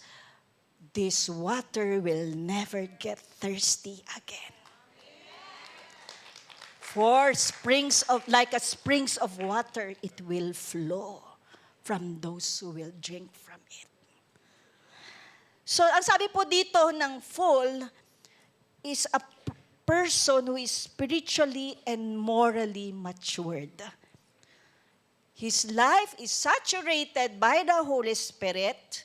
Speaker 6: this water will never get thirsty again. For like a springs of water, it will flow from those who will drink from it. So, ang sabi po dito ng full is a person who is spiritually and morally matured. His life is saturated by the Holy Spirit,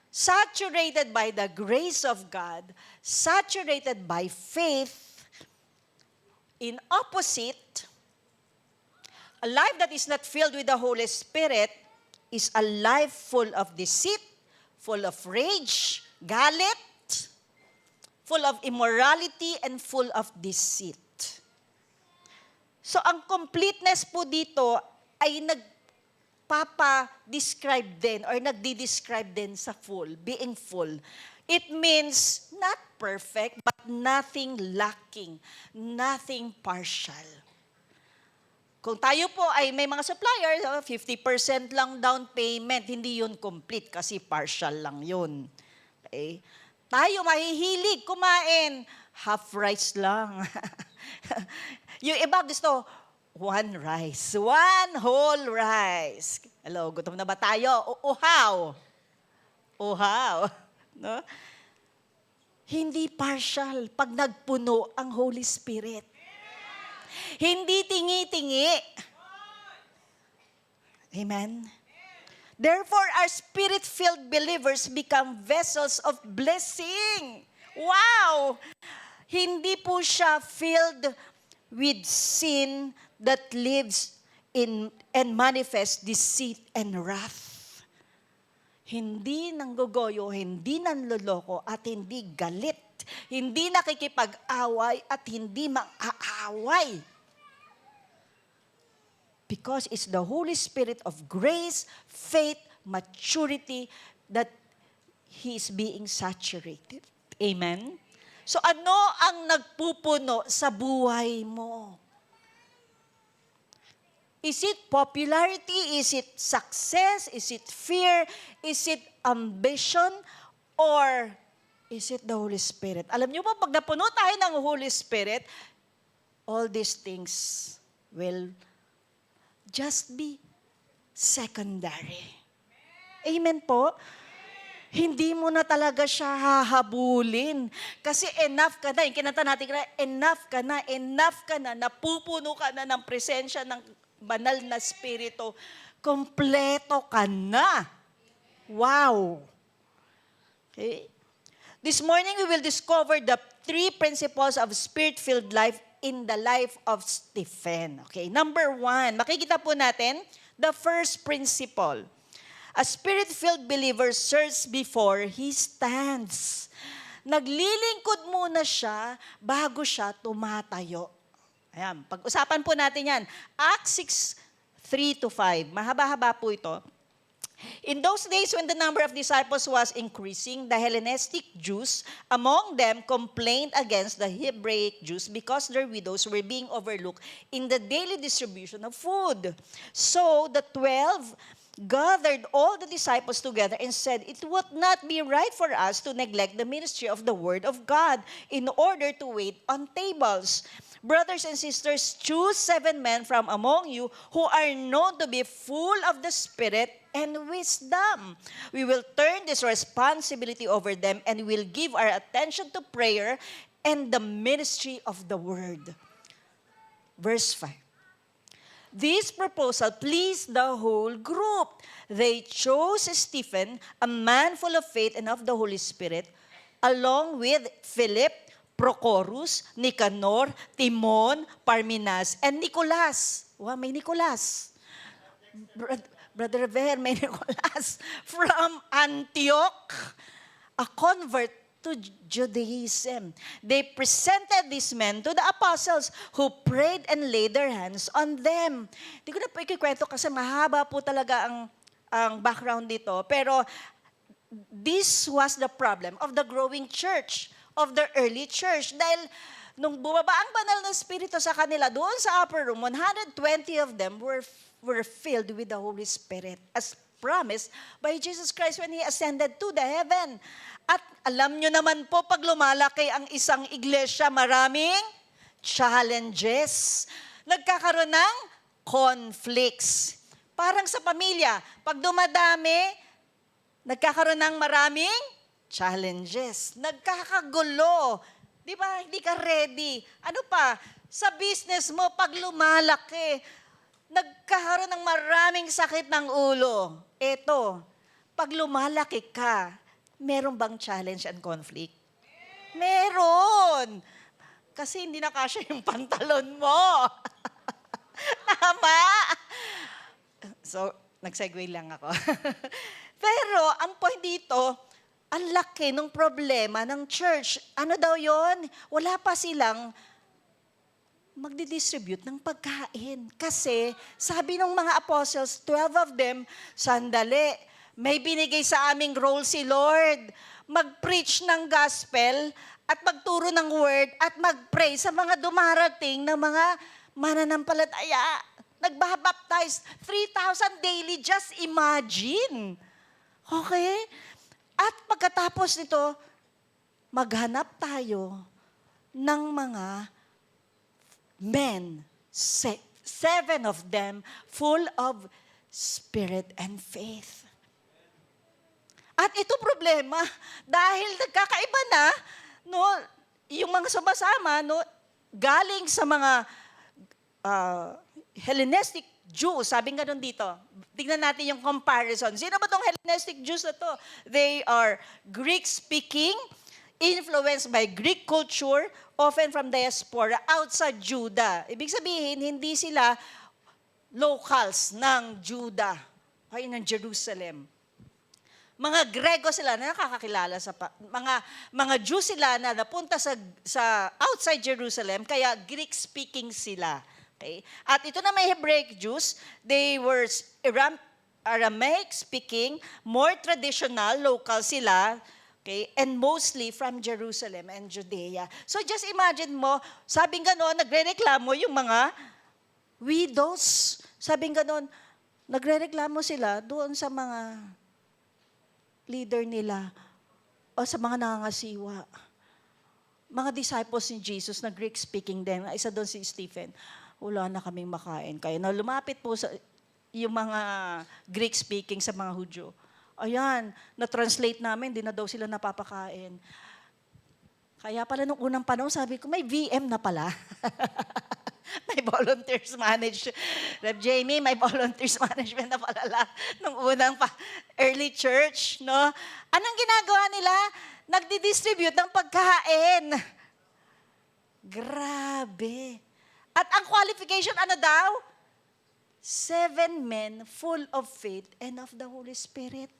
Speaker 6: saturated by the grace of God, saturated by faith. In opposite, a life that is not filled with the Holy Spirit is a life full of deceit, full of rage, galit, full of immorality, and full of deceit. So, ang completeness po dito ay nagpapa-describe din or nagdi-describe din sa full, being full. It means not perfect, but nothing lacking, nothing partial. Kung tayo po ay may mga suppliers, 50% lang down payment, hindi yun complete kasi partial lang yun. Okay? Tayo mahihilig kumain half rice lang. Yung iba gusto, one rice. One whole rice. Hello, gutom na ba tayo? Uhaw. Uhaw. No? Hindi partial pag nagpuno ang Holy Spirit. Hindi tingi-tingi. Amen? Therefore, our Spirit-filled believers become vessels of blessing. Wow! Hindi po siya filled with sin that lives in and manifests deceit and wrath. Hindi nanggogoyo, hindi nanloloko, at hindi galit. Hindi nakikipag-away at hindi mang-aaway. Because it's the Holy Spirit of grace, faith, maturity that He is being saturated. Amen? So ano ang nagpupuno sa buhay mo? Is it popularity? Is it success? Is it fear? Is it ambition? Or is it the Holy Spirit? Alam niyo ba, pag napuno tayo ng Holy Spirit, all these things will just be secondary. Amen po? Hindi mo na talaga siya hahabulin. Kasi enough ka na. Yung kinanta natin, enough ka na, napupuno ka na ng presensya ng banal na spirito. Kompleto ka na. Wow. Okay? This morning, we will discover the 3 principles of spirit-filled life in the life of Stephen. Okay, number 1, makikita po natin, the first principle. A spirit-filled believer serves before he stands. Naglilingkod muna siya bago siya tumatayo. Ayan, pag-usapan po natin yan. Acts 6:3-5. Mahaba-haba po ito. In those days when the number of disciples was increasing, the Hellenistic Jews among them complained against the Hebraic Jews because their widows were being overlooked in the daily distribution of food. So the 12 gathered all the disciples together and said, "It would not be right for us to neglect the ministry of the word of God in order to wait on tables. Brothers and sisters, choose 7 men from among you who are known to be full of the Spirit and wisdom. We will turn this responsibility over them and will give our attention to prayer and the ministry of the word." Verse 5. This proposal pleased the whole group. They chose Stephen, a man full of faith and of the Holy Spirit, along with Philip, Prochorus, Nicanor, Timon, Parmenas, and Nicolas. Wow, may Nicolas. Brother Ver, may Nicolas. From Antioch, a convert to Judaism. They presented these men to the apostles who prayed and laid their hands on them. Hindi ko na po ikikwento kasi mahaba po talaga ang background dito. Pero this was the problem of the growing church, of the early church. Dahil nung bumaba ang banal na spirito sa kanila, doon sa upper room, 120 of them were filled with the Holy Spirit as promised by Jesus Christ when He ascended to the heaven. At alam nyo naman po, pag lumalaki ang isang iglesia, maraming challenges. Nagkakaroon ng conflicts. Parang sa pamilya, pag dumadami, nagkakaroon ng maraming challenges. Nagkakagulo. Di ba? Hindi ka ready. Ano pa? Sa business mo, pag lumalaki, nagkakaroon ng maraming sakit ng ulo. Eto, pag lumalaki ka, meron bang challenge and conflict? Meron! Kasi hindi na kasya yung pantalon mo. Tama? So, nag-segue lang ako. Pero, ang point dito, ang laki ng problema ng church. Ano daw yon? Wala pa silang magdi-distribute ng pagkain. Kasi, sabi ng mga apostles, 12 of them, sandali, may binigay sa aming role si Lord. Mag-preach ng gospel at magturo ng word at mag-pray sa mga dumarating na mga mananampalataya. Nagbabaptize 3,000 daily, just imagine. Okay? At pagkatapos nito, maghanap tayo ng mga men, 7 of them, full of spirit and faith. At ito problema, dahil nagkakaiba na, no, yung mga sumasama, no, galing sa mga Hellenistic Jews, sabi nga nun dito, tignan natin yung comparison. Sino ba tong Hellenistic Jews na to? They are Greek-speaking, influenced by Greek culture, often from diaspora outside Judah. Ibig sabihin, hindi sila locals ng Judah, ay ng Jerusalem. Mga Grego sila na nakakakilala sa mga Jews sila na napunta sa outside Jerusalem, kaya Greek-speaking sila. Okay? At ito na may Hebraic Jews, they were Aramaic-speaking, more traditional, local sila, okay? And mostly from Jerusalem and Judea. So just imagine mo, sabing gano'n, nagre-reklamo yung mga widows. Sabing gano'n, nagre-reklamo sila doon sa mga leader nila o sa mga nangangasiwa. Mga disciples ni Jesus na Greek-speaking din. Isa doon si Stephen. Wala na kaming makain. Kaya na lumapit po sa yung mga Greek-speaking sa mga Hudyo. Ayan, na-translate namin, di na daw sila napapakain. Kaya pala nung unang panahon, sabi ko, may VM na pala. May volunteers management. Rev Jamie, may volunteers management na pala nung unang early church, no? Anong ginagawa nila? Nagdi-distribute ng pagkain. Grabe. At ang qualification, ano daw? 7 men full of faith and of the Holy Spirit.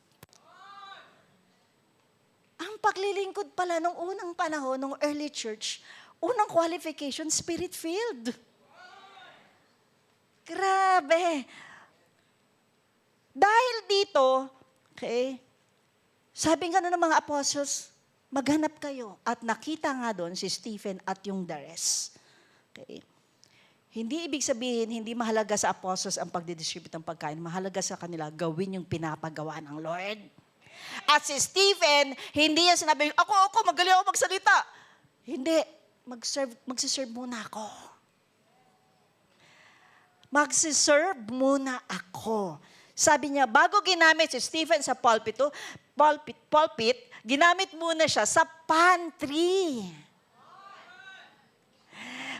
Speaker 6: Ang paglilingkod pala nung unang panahon, nung early church, unang qualification, spirit-filled. Grabe. Dahil dito, okay, sabi nga ng mga apostles, maghanap kayo. At nakita nga doon si Stephen at yung the rest. Okay. Hindi ibig sabihin, hindi mahalaga sa apostles ang pagdidistribute ng pagkain. Mahalaga sa kanila, gawin yung pinapagawa ng Lord. At si Stephen, hindi niya sinabi, ako, magaling ako magsalita. Hindi, magsiserve muna ako. Magsiserve muna ako. Sabi niya, bago ginamit si Stephen sa pulpit, ginamit muna siya sa pantry.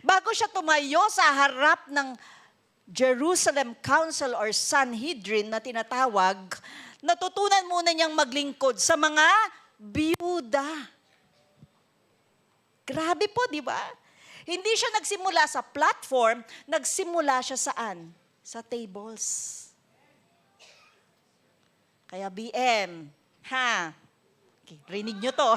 Speaker 6: Bago siya tumayo sa harap ng Jerusalem Council or Sanhedrin na tinatawag, natutunan muna niyang maglingkod sa mga biyuda. Grabe po, di ba? Hindi siya nagsimula sa platform, nagsimula siya saan? Sa tables. Kaya BM, okay, rinig nyo to.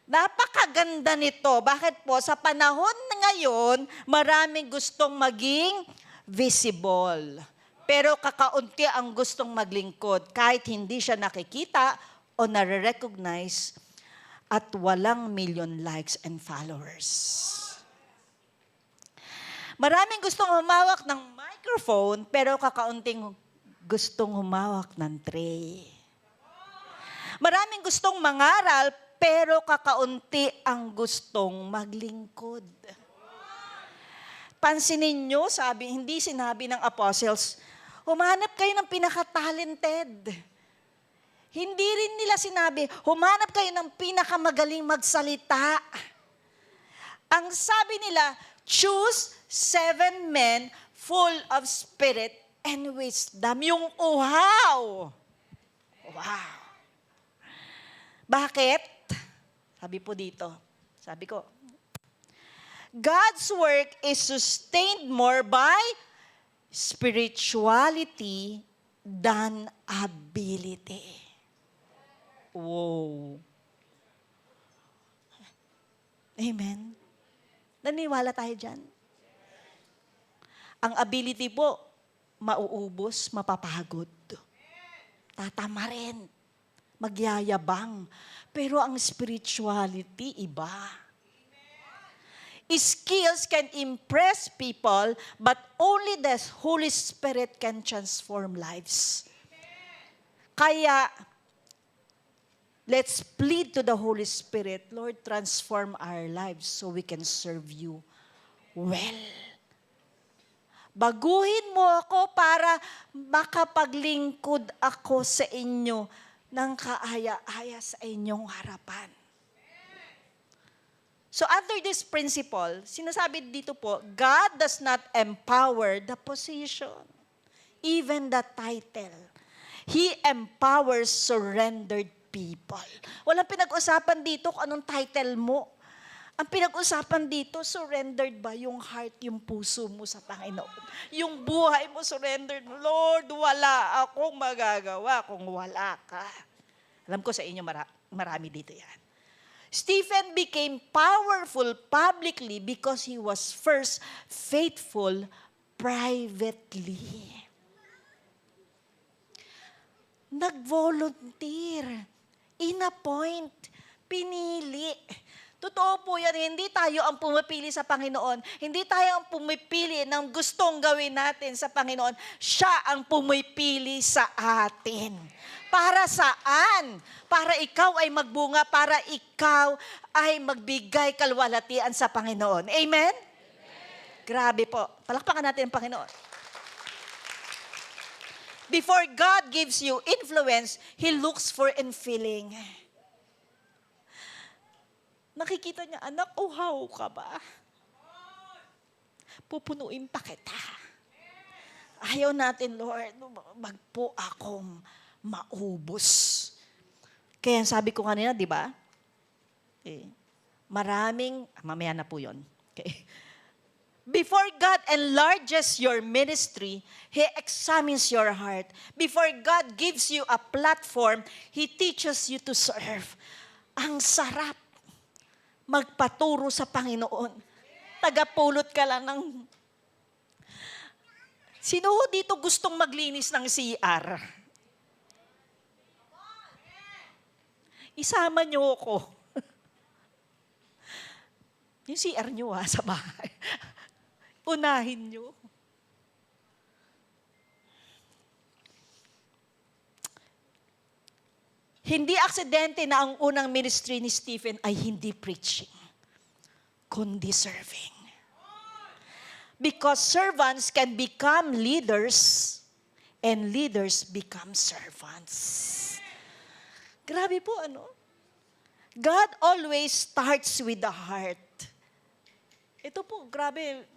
Speaker 6: Napakaganda nito. Bakit po? Sa panahon na ngayon, maraming gustong maging visible. Pero kakaunti ang gustong maglingkod kahit hindi siya nakikita o nare-recognize at walang million likes and followers. Maraming gustong humawak ng microphone pero kakaunting gustong humawak ng tray. Maraming gustong mangaral pero kakaunti ang gustong maglingkod. Pansinin nyo, hindi sinabi ng apostles, humanap kayo ng pinaka-talented. Hindi rin nila sinabi, humanap kayo ng pinakamagaling magsalita. Ang sabi nila, choose 7 men full of spirit and wisdom. Yung uhaw. Wow. Bakit? Sabi po dito, sabi ko, God's work is sustained more by spirituality than ability. Wow. Amen. Naniwala tayo dyan. Ang ability po, mauubos, mapapagod. Tatama rin. Magyayabang. Pero ang spirituality, iba. Skills can impress people, but only the Holy Spirit can transform lives. Kaya, Let's plead to the Holy Spirit, Lord, transform our lives so we can serve you well. Baguhin mo ako para makapaglingkod ako sa inyo ng kaaya-aya sa inyong harapan. So under this principle, sinasabi dito po, God does not empower the position, even the title. He empowers surrendered people. Walang pinag-usapan dito kung anong title mo. Ang pinag-usapan dito, surrendered ba yung heart, yung puso mo sa Panginoon? Yung buhay mo, surrendered mo. Lord, wala akong magagawa kung wala ka. Alam ko sa inyo, marami dito yan. Stephen became powerful publicly because he was first faithful privately. Nag-volunteer, in-appoint, pinili. Totoo po yan, hindi tayo ang pumipili sa Panginoon. Hindi tayo ang pumipili ng gustong gawin natin sa Panginoon. Siya ang pumipili sa atin. Para saan? Para ikaw ay magbunga, para ikaw ay magbigay kalwalatian sa Panginoon. Amen? Grabe po. Palakpakan natin ang Panginoon. Before God gives you influence, He looks for infilling. Nakikita niya, anak, uhaw ka ba? Pupunuin pa kita. Ayaw natin, Lord, magpo akong maubos. Kaya sabi ko kanina, di ba? Mamaya na po yun. Okay. Before God enlarges your ministry, He examines your heart. Before God gives you a platform, He teaches you to serve. Ang sarap magpaturo sa Panginoon. Tagapulot ka lang ng... Sino dito gustong maglinis ng CR? Isama niyo ako. Yung CR niyo sa bahay. Unahin niyo. Hindi aksidente na ang unang ministry ni Stephen ay hindi preaching, kundi serving. Because servants can become leaders and leaders become servants. Grabe po, ano? God always starts with the heart. Ito po, grabe,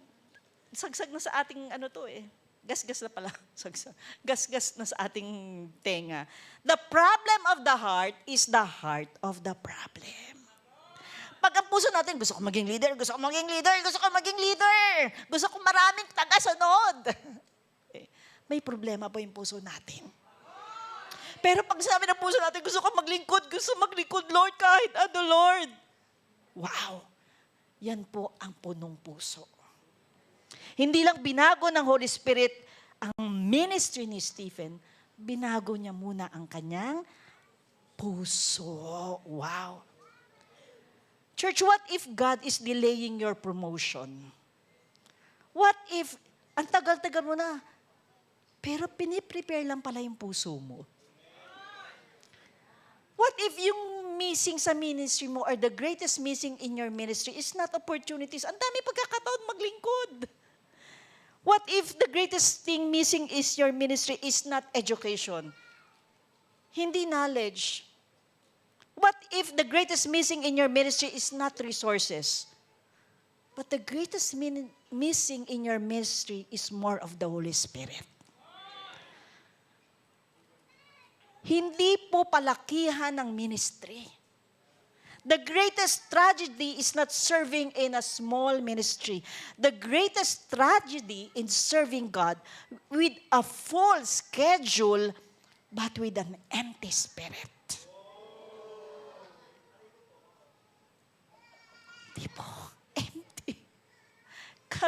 Speaker 6: sagsag na sa ating Gasgas na pala. Gasgas na sa ating tenga. The problem of the heart is the heart of the problem. Pag ang puso natin, gusto ko maging leader, gusto ko maging leader, gusto ko maging leader, gusto ko maraming tagasunod. May problema po yung puso natin. Pero pag sabi ng puso natin, gusto ko maglingkod, Lord, kahit ano, Lord. Wow! Yan po ang punong puso. Hindi lang binago ng Holy Spirit ang ministry ni Stephen, binago niya muna ang kanyang puso. Wow! Church, what if God is delaying your promotion? What if, ang tagal-tagal mo na, pero piniprepare lang pala yung puso mo? What if yung missing sa ministry mo or the greatest missing in your ministry is not opportunities? Ang dami pagkakataon maglingkod. What if the greatest thing missing is your ministry is not education? Hindi knowledge. What if the greatest missing in your ministry is not resources? But the greatest missing in your ministry is more of the Holy Spirit. Hindi po palakihan ng ministry. The greatest tragedy is not serving in a small ministry. The greatest tragedy in serving God with a full schedule but with an empty spirit. Di po, empty.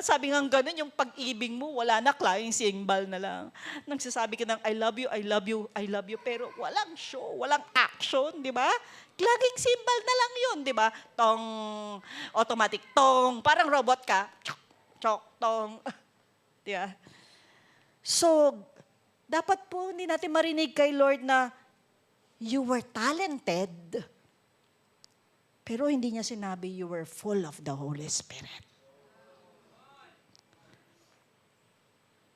Speaker 6: Sabi nga ganun, yung pag-ibig mo, wala na, flying symbol na lang. Nagsasabi ka ng I love you, I love you, I love you, pero walang show, walang action, di ba? Laging symbol na lang yun, di ba? Tong, automatic, tong, parang robot ka. Chok, chok, tong. Di ba? So, dapat po hindi natin marinig kay Lord na you were talented, pero hindi niya sinabi you were full of the Holy Spirit.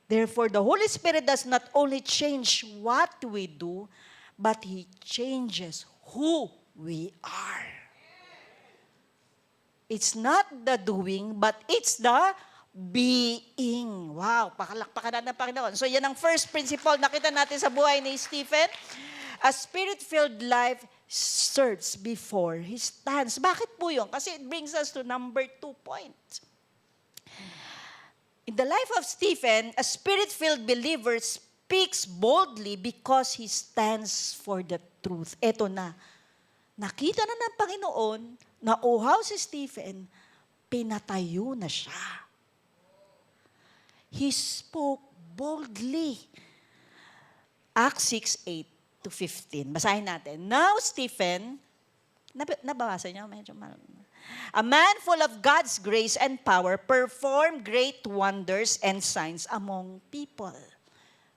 Speaker 6: Therefore, the Holy Spirit does not only change what we do, but He changes who we are. It's not the doing, but it's the being. Wow, pakalakpakan na ng Panginoon. So yan ang first principle nakita natin sa buhay ni Stephen. A spirit-filled life serves before he stands. Bakit po yun? Kasi it brings us to number 2 point. In the life of Stephen, a spirit-filled believer speaks boldly because he stands for the truth. Eto na. Nakita na ng Panginoon na uhaw si Stephen, pinatayo na siya. He spoke boldly. Acts 6:8-15. Basahin natin. Now Stephen, nababasa niyo? Medyo a man full of God's grace and power performed great wonders and signs among people.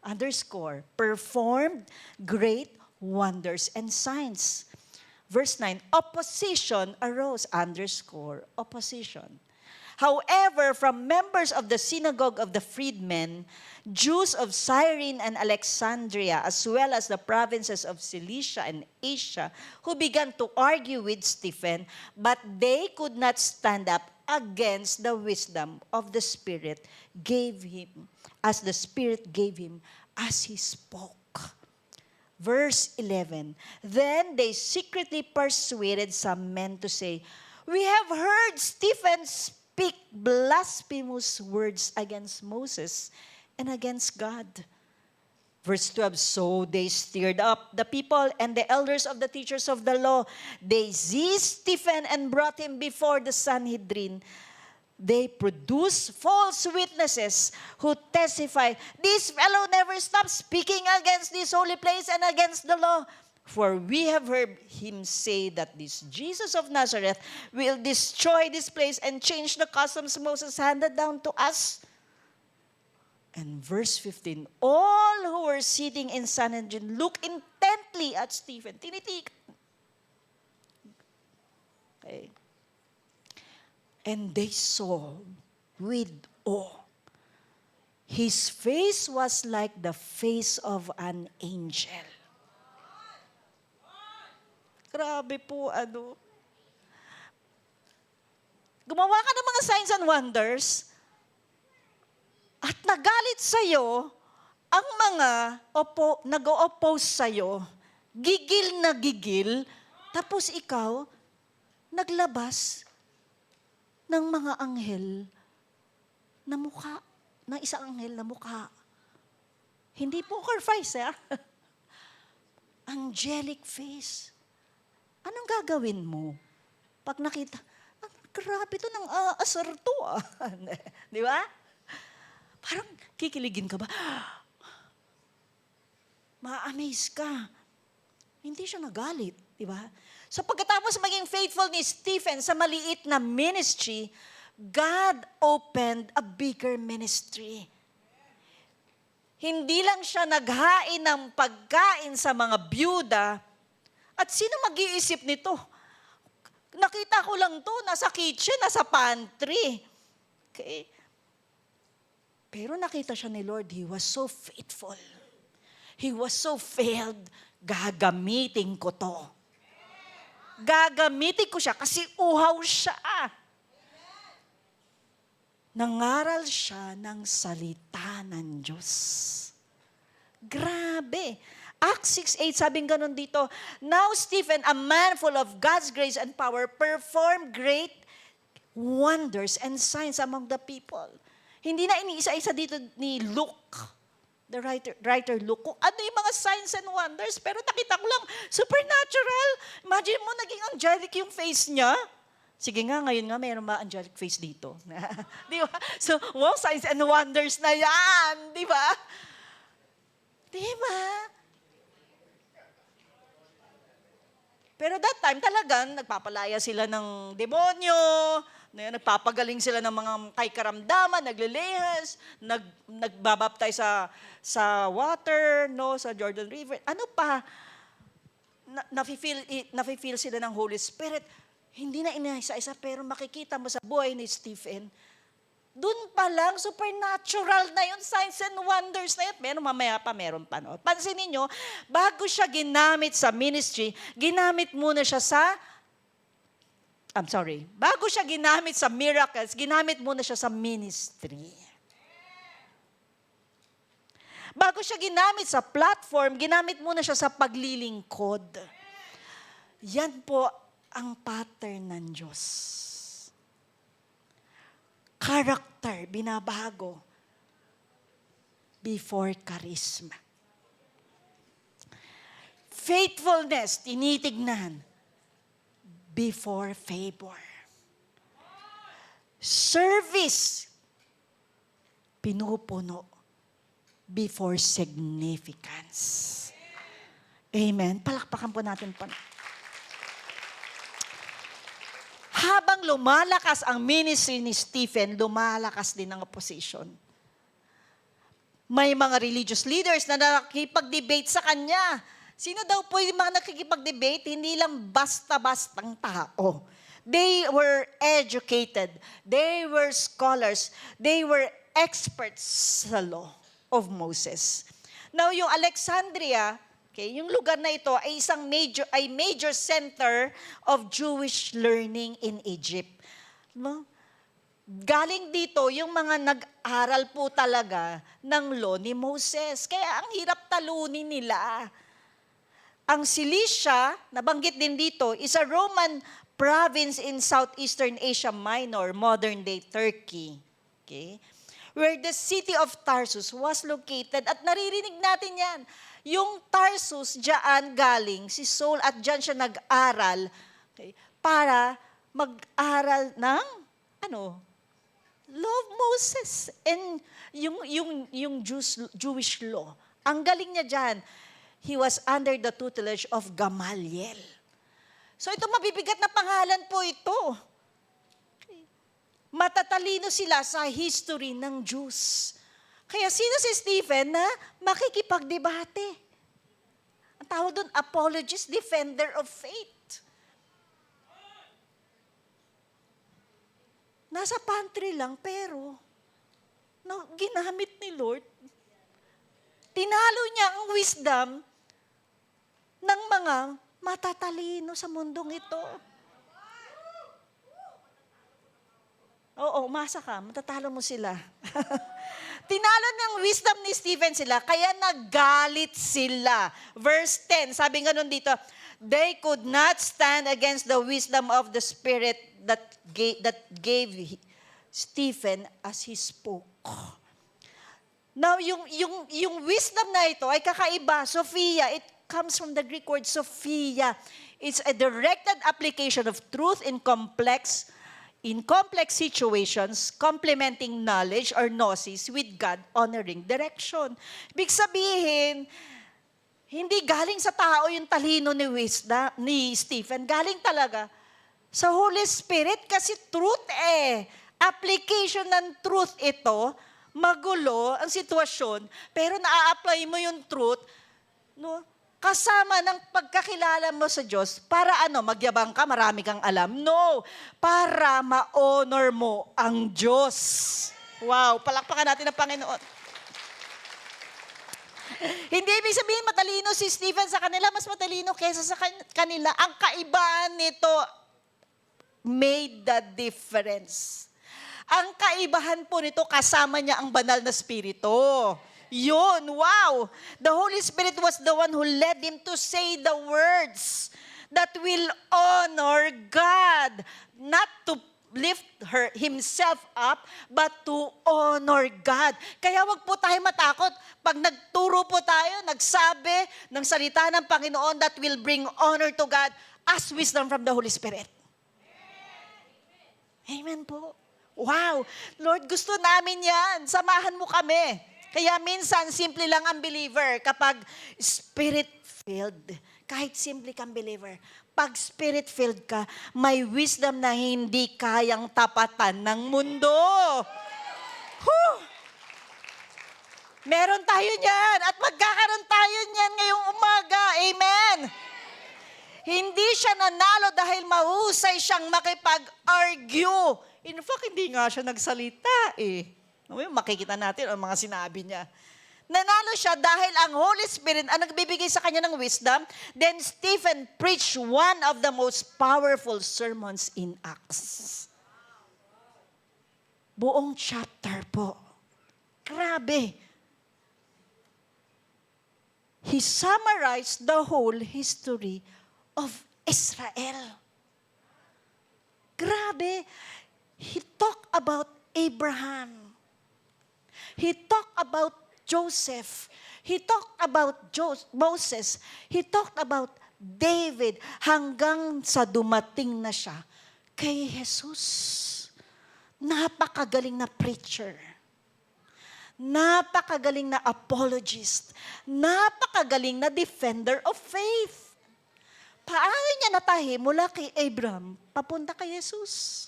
Speaker 6: Underscore, performed great wonders and signs. Verse 9, opposition arose. Underscore, opposition. However, from members of the synagogue of the freedmen, Jews of Cyrene and Alexandria, as well as the provinces of Cilicia and Asia, who began to argue with Stephen, but they could not stand up against the wisdom of the Spirit gave him, as the Spirit gave him, as he spoke. Verse 11, then they secretly persuaded some men to say, we have heard Stephen speak blasphemous words against Moses and against God. Verse 12, so they stirred up the people and the elders of the teachers of the law. They seized Stephen and brought him before the Sanhedrin. They produced false witnesses who testified, this fellow never stopped speaking against this holy place and against the law. For we have heard him say that this Jesus of Nazareth will destroy this place and change the customs Moses handed down to us. And verse 15, all who were sitting in Sanhedrin looked intently at Stephen. Tinitigan. Okay. And they saw with awe. His face was like the face of an angel. Grabe po, gumawa ka ng mga signs and wonders, at nagalit sa'yo ang mga nag-o-oppose sa'yo, gigil na gigil, tapos ikaw, naglabas ng mga anghel na mukha, ng isang anghel na mukha. Hindi poker face, angelic face. Anong gagawin mo? Pag nakita, grabe to, nang aasar to. Di ba? Parang kikiligin ka ba? Ma-amaze ka. Hindi siya nagalit. Di ba? So pagkatapos maging faithful ni Stephen sa maliit na ministry, God opened a bigger ministry. Hindi lang siya naghain ng pagkain sa mga byuda. At sino mag-iisip nito? Nakita ko lang to, nasa kitchen, nasa pantry. Okay? Pero nakita siya ni Lord, He was so faithful. He was so failed. Gagamitin ko to. Gagamitin ko siya kasi uhaw siya. Nangaral siya ng salita ng Diyos. Grabe. Acts 6:8, sabing ganun dito, now Stephen, a man full of God's grace and power, performed great wonders and signs among the people. Hindi na iniisa-isa dito ni Luke, the writer Luke, kung ano yung mga signs and wonders, pero nakita ko lang, supernatural. Imagine mo, naging angelic yung face niya. Sige nga, ngayon nga, mayroon ba angelic face dito? Di ba? So, wow, signs and wonders na yan. Di ba? Di ba? Pero that time talagang nagpapalaya sila ng demonyo, nagpapagaling sila ng mga kay karamdaman, naglilihas, nagbabaptize sa water, no, sa Jordan River. Ano pa? nafe-feel sila ng Holy Spirit. Hindi na inaisa-isa, pero makikita mo sa buhay ni Stephen, doon pa lang, supernatural na yun, signs and wonders na yun. Pero mamaya pa, meron pa. No? Pansinin nyo, bago siya ginamit sa ministry, bago siya ginamit sa miracles, ginamit muna siya sa ministry. Bago siya ginamit sa platform, ginamit muna siya sa paglilingkod. Yan po ang pattern ng Diyos. Character, binabago before charisma. Faithfulness, tinitignan before favor. Service, pinupuno before significance. Amen. Palakpakan po natin po. Habang lumalakas ang ministry ni Stephen, lumalakas din ang opposition. May mga religious leaders na nakikipag-debate sa kanya. Sino daw po yung mga nakikipag-debate? Hindi lang basta-bastang tao. They were educated. They were scholars. They were experts sa law of Moses. Now, yung Alexandria, okay, yung lugar na ito ay isang major center of Jewish learning in Egypt. No? Galing dito yung mga nag-aral po talaga ng law ni Moses. Kaya ang hirap talunin nila. Ang Cilicia, nabanggit din dito, is a Roman province in Southeastern Asia Minor, modern-day Turkey. Okay? Where the city of Tarsus was located. At naririnig natin yan. Yung Tarsus, diyan galing si Saul at diyan siya nag-aral, okay, para mag-aral ng law of Moses and yung Jewish law. Ang galing niya diyan. He was under the tutelage of Gamaliel. So ito mabibigat na pangalan po ito. Okay. Matatalino sila sa history ng Jews. Kaya sino si Stephen na makikipagdebate? Ang tawag doon, apologist, defender of faith. Nasa pantry lang, pero ginamit ni Lord. Tinalo niya ang wisdom ng mga matatalino sa mundong ito. Oo, umasa ka, matatalo mo sila. Tinalo ng wisdom ni Stephen sila, kaya nagalit sila. Verse 10, sabi nga nun dito, they could not stand against the wisdom of the Spirit that gave Stephen as he spoke. Now, yung wisdom na ito ay kakaiba. Sophia, it comes from the Greek word Sophia. It's a directed application of truth in complex situations, complementing knowledge or gnosis with God-honoring direction. Ibig sabihin, hindi galing sa tao yung talino ni Stephen. Galing talaga sa Holy Spirit kasi truth Application ng truth ito, magulo ang sitwasyon, pero na-apply mo yung truth, no? Kasama ng pagkakilala mo sa Diyos, para magyabang ka, marami kang alam. No, para ma-honor mo ang Diyos. Wow, palakpakan natin ang Panginoon. Hindi ibig sabihin matalino si Stephen sa kanila, mas matalino kaysa sa kanila. Ang kaibaan nito made the difference. Ang kaibahan po nito, kasama niya ang banal na spirito. Yun, wow! The Holy Spirit was the one who led him to say the words that will honor God. Not to lift himself up, but to honor God. Kaya wag po tayo matakot. Pag nagturo po tayo, nagsabi ng salita ng Panginoon that will bring honor to God, as wisdom from the Holy Spirit. Amen po. Wow! Lord, gusto namin yan. Samahan mo kami. Kaya minsan, simple lang ang believer kapag spirit-filled. Kahit simple kang believer. Pag spirit-filled ka, may wisdom na hindi kayang tapatan ng mundo. Whew! Meron tayo niyan at magkakaroon tayo niyan ngayong umaga. Amen! Hindi siya nanalo dahil mahusay siyang makipag-argue. In fact, hindi nga siya nagsalita eh. Makikita natin ang mga sinabi niya. Nanalo siya dahil ang Holy Spirit ang nagbibigay sa kanya ng wisdom. Then Stephen preached one of the most powerful sermons in Acts. Buong chapter po. Grabe. He summarized the whole history of Israel. Grabe. He talked about Abraham. He talked about Joseph. He talked about Moses. He talked about David hanggang sa dumating na siya kay Jesus. Napakagaling na preacher. Napakagaling na apologist. Napakagaling na defender of faith. Paano niya natahi mula kay Abraham papunta kay Jesus?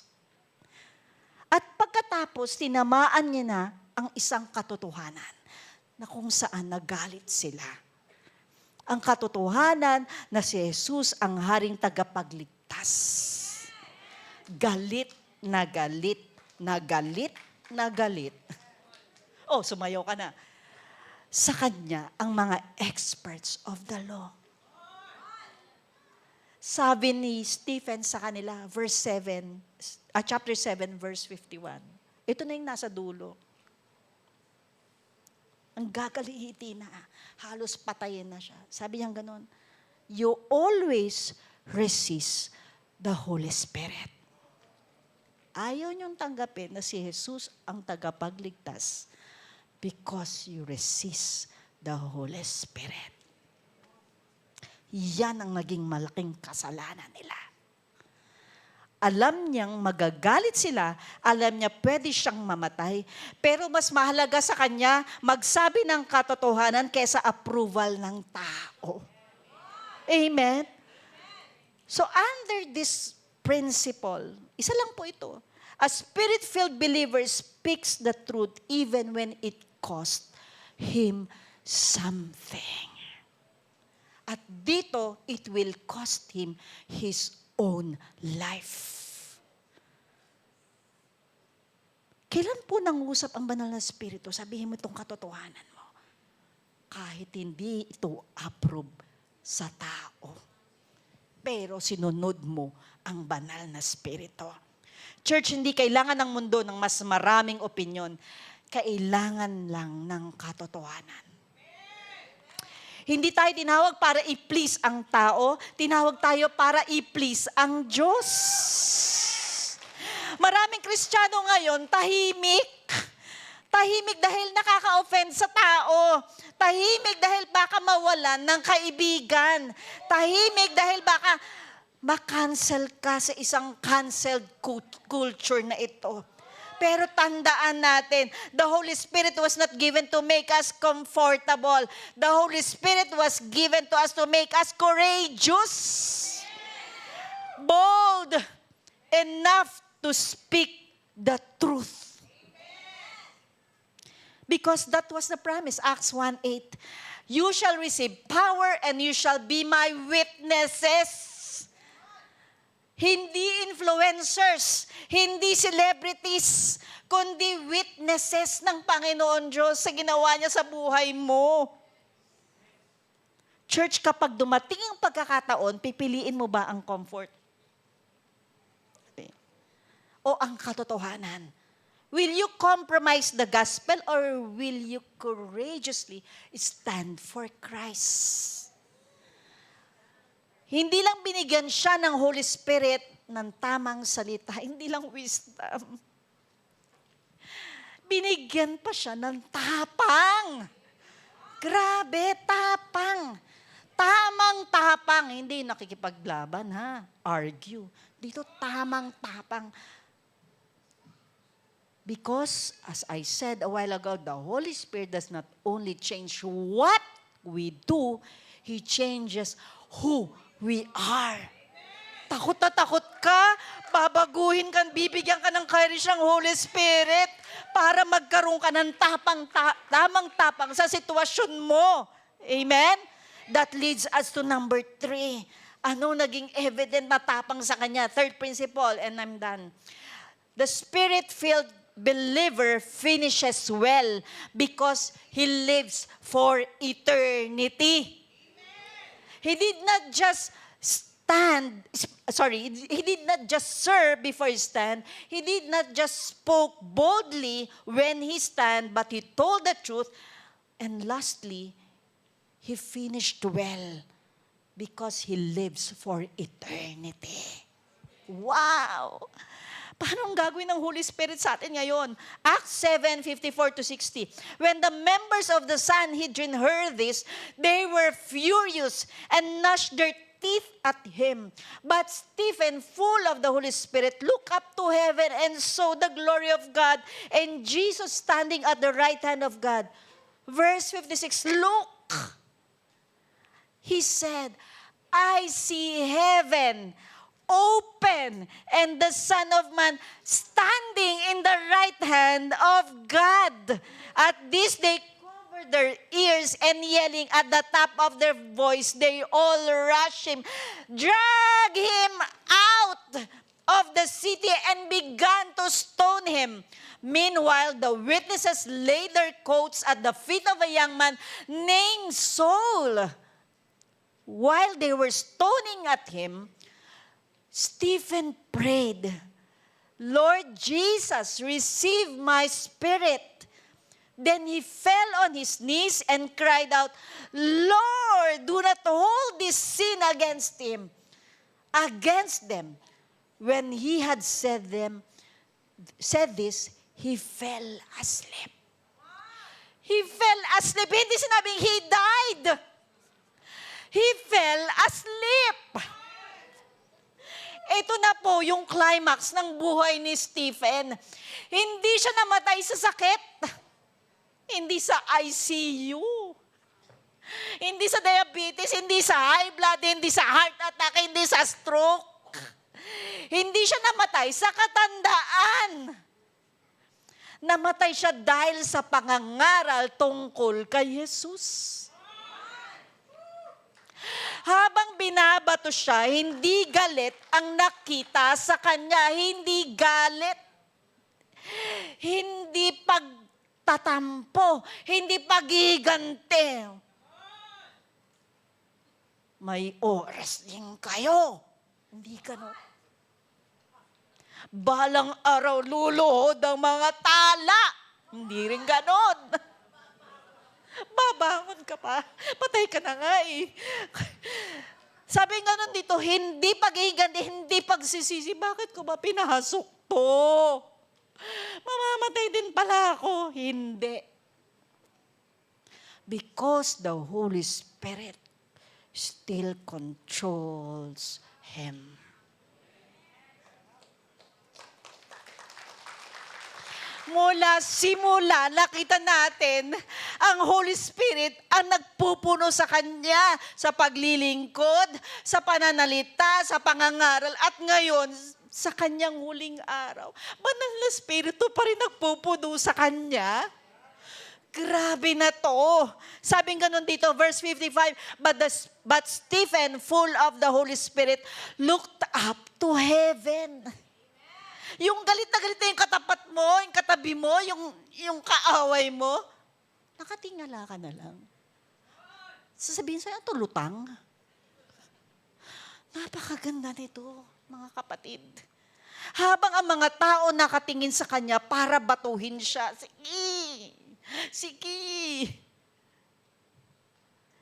Speaker 6: At pagkatapos, tinamaan niya na ang isang katotohanan na kung saan nagalit sila. Ang katotohanan na si Jesus ang haring tagapagligtas. Galit na galit na galit na galit. Oh, sumayaw ka na. Sa kanya, ang mga experts of the law. Sabi ni Stephen sa kanila, chapter 7, verse 51. Ito na yung nasa dulo. Ang gagalihiti na, halos patayin na siya. Sabi niya ganon, you always resist the Holy Spirit. Ayaw niyong tanggapin na si Jesus ang tagapagligtas because you resist the Holy Spirit. Yan ang naging malaking kasalanan nila. Alam niyang magagalit sila, alam niya pwede siyang mamatay, pero mas mahalaga sa kanya magsabi ng katotohanan kaysa approval ng tao. Amen? So under this principle, isa lang po ito, a spirit-filled believer speaks the truth even when it cost him something. At dito, it will cost him his own life. Kailan po nangusap ang banal na Espiritu? Sabihin mo itong katotohanan mo. Kahit hindi ito approve sa tao. Pero sinunod mo ang banal na Espiritu. Church, hindi kailangan ng mundo ng mas maraming opinyon. Kailangan lang ng katotohanan. Hindi tayo tinawag para i-please ang tao, tinawag tayo para i-please ang Diyos. Maraming Kristiyano ngayon, tahimik. Tahimik dahil nakaka-offend sa tao. Tahimik dahil baka mawalan ng kaibigan. Tahimik dahil baka ma-cancel ka sa isang canceled culture na ito. Pero tandaan natin, the Holy Spirit was not given to make us comfortable. The Holy Spirit was given to us to make us courageous, bold, enough to speak the truth. Because that was the promise, Acts 1:8. You shall receive power and you shall be my witnesses. Hindi influencers, hindi celebrities, kundi witnesses ng Panginoon Diyos sa ginawa niya sa buhay mo. Church, kapag dumating ang pagkakataon, pipiliin mo ba ang comfort? O ang katotohanan? Will you compromise the gospel or will you courageously stand for Christ? Hindi lang binigyan siya ng Holy Spirit ng tamang salita, hindi lang wisdom. Binigyan pa siya ng tapang. Grabe, tapang. Tamang tapang, hindi nakikipaglaban ha, argue. Dito tamang tapang. Because, as I said a while ago, the Holy Spirit does not only change what we do, He changes who we are. Takot na takot ka, babaguhin ka, bibigyan ka ng courage ng Holy Spirit para magkaroon ka ng tamang tapang sa sitwasyon mo. Amen? That leads us to number 3. Ano naging evident matapang sa kanya? Third principle, and I'm done. The Spirit-filled believer finishes well because he lives for eternity. He did not just he did not just serve before he stand. He did not just spoke boldly when he stand, but he told the truth. And lastly, he finished well because he lives for eternity. Wow! Paano ang gagawin ng Holy Spirit sa atin ngayon? Acts 7:54-60. When the members of the Sanhedrin heard this, they were furious and gnashed their teeth at him. But Stephen, full of the Holy Spirit, looked up to heaven and saw the glory of God and Jesus standing at the right hand of God. Verse 56, look! He said, I see heaven open and the Son of Man standing in the right hand of God. At this they covered their ears and yelling at the top of their voice, they all rush him, drag him out of the city and began to stone him. Meanwhile, the witnesses laid their coats at the feet of a young man named Saul. While they were stoning at him, Stephen prayed, Lord Jesus, receive my spirit. Then he fell on his knees and cried out, Lord, do not hold this sin against them. When he had said this, he fell asleep. He fell asleep. Hindi sinabing he died. He fell asleep. Ito na po yung climax ng buhay ni Stephen. Hindi siya namatay sa sakit. Hindi sa ICU. Hindi sa diabetes, hindi sa high blood, hindi sa heart attack, hindi sa stroke. Hindi siya namatay sa katandaan. Namatay siya dahil sa pangangaral tungkol kay Jesus. Habang binabato siya, hindi galit ang nakita sa kanya. Hindi galit. Hindi pagtatampo. Hindi paghiganti. May oras din kayo. Hindi ganon. Balang araw luluhod ang mga tala. Hindi rin ganon. Babangon ka pa. Patay ka na nga eh. Sabi nga nun dito, hindi paghihiganti, hindi pagsisisi. Bakit ko ba pinasok to? Mamamatay din pala ako. Hindi. Because the Holy Spirit still controls him. Mula simula, nakita natin ang Holy Spirit ang nagpupuno sa Kanya sa paglilingkod, sa pananalita, sa pangangaral, at ngayon, sa Kanyang huling araw. Banal na Espiritu pa rin nagpupuno sa Kanya. Grabe na to. Sabing ganun dito, verse 55, But Stephen, full of the Holy Spirit, looked up to heaven. Yung galit na yung katapat mo, yung katabi mo, yung kaaway mo, nakatingala ka na lang. Sasabihin sa'yo, ito lutang. Napakaganda nito, mga kapatid. Habang ang mga tao nakatingin sa kanya para batuhin siya, sige.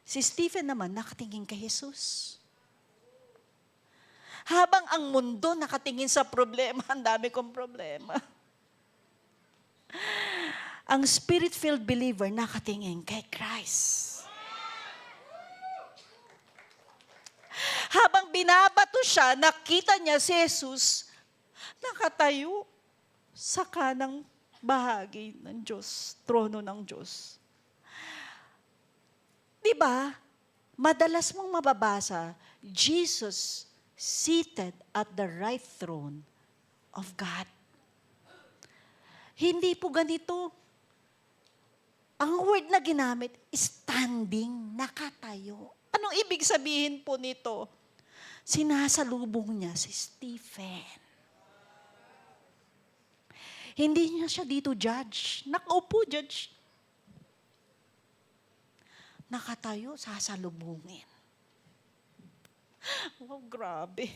Speaker 6: Si Stephen naman nakatingin kay Jesus. Habang ang mundo nakatingin sa problema, ang dami kong problema. Ang Spirit-filled believer nakatingin kay Christ. Habang binabato siya, nakita niya si Jesus nakatayo sa kanang bahagi ng Diyos, trono ng Diyos. Diba? Madalas mong mababasa, Jesus seated at the right throne of God. Hindi po ganito. Ang word na ginamit, standing, nakatayo. Anong ibig sabihin po nito? sinasalubong niya si Stephen. Hindi niya siya dito judge. Nakaupo, judge. Nakatayo, sasalubungin. Oh, grabe.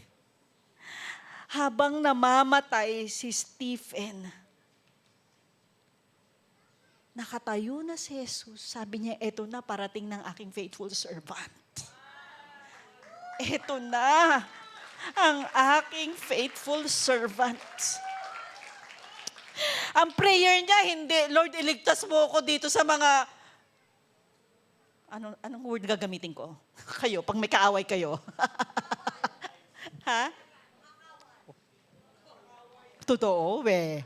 Speaker 6: Habang namamatay si Stephen, nakatayo na si Jesus. Sabi niya, eto na, parating ng aking faithful servant. Eto na, ang aking faithful servant. Ang prayer niya, hindi, Lord, iligtas mo ako dito sa mga... Anong word gagamitin ko? Kayo, pag may kaaway kayo. Ha? Totoo, we.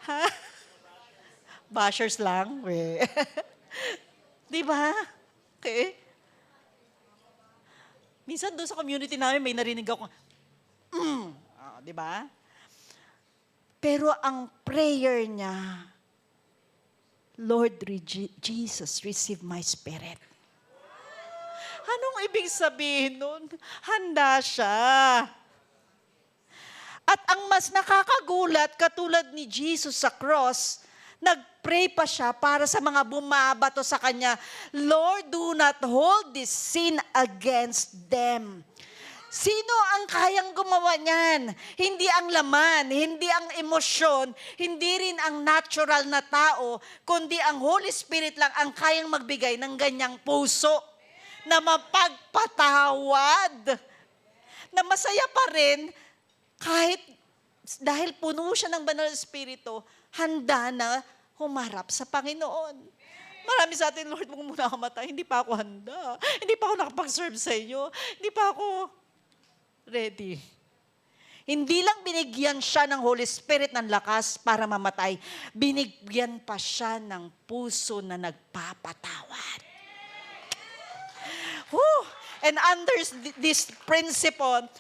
Speaker 6: Ha? Bashers lang, we. Di ba? Okay. Minsan doon sa community namin, may narinig ako, di ba? Pero ang prayer niya, Lord Jesus, receive my spirit. Anong ibig sabihin nun? Handa siya. At ang mas nakakagulat, katulad ni Jesus sa cross, nagpray pa siya para sa mga bumabato sa kanya, Lord, do not hold this sin against them. Sino ang kayang gumawa niyan? Hindi ang laman, hindi ang emosyon, hindi rin ang natural na tao, kundi ang Holy Spirit lang ang kayang magbigay ng ganyang puso na mapagpatawad, na masaya pa rin kahit dahil puno siya ng banal na espiritu, handa na humarap sa Panginoon. Marami sa atin, Lord, huwag muna ako matay. Hindi pa ako handa. Hindi pa ako nakapag-serve sa iyo. Hindi pa ako ready. Hindi lang binigyan siya ng Holy Spirit ng lakas para mamatay, binigyan pa siya ng puso na nagpapatawad. Whew! And under this principle,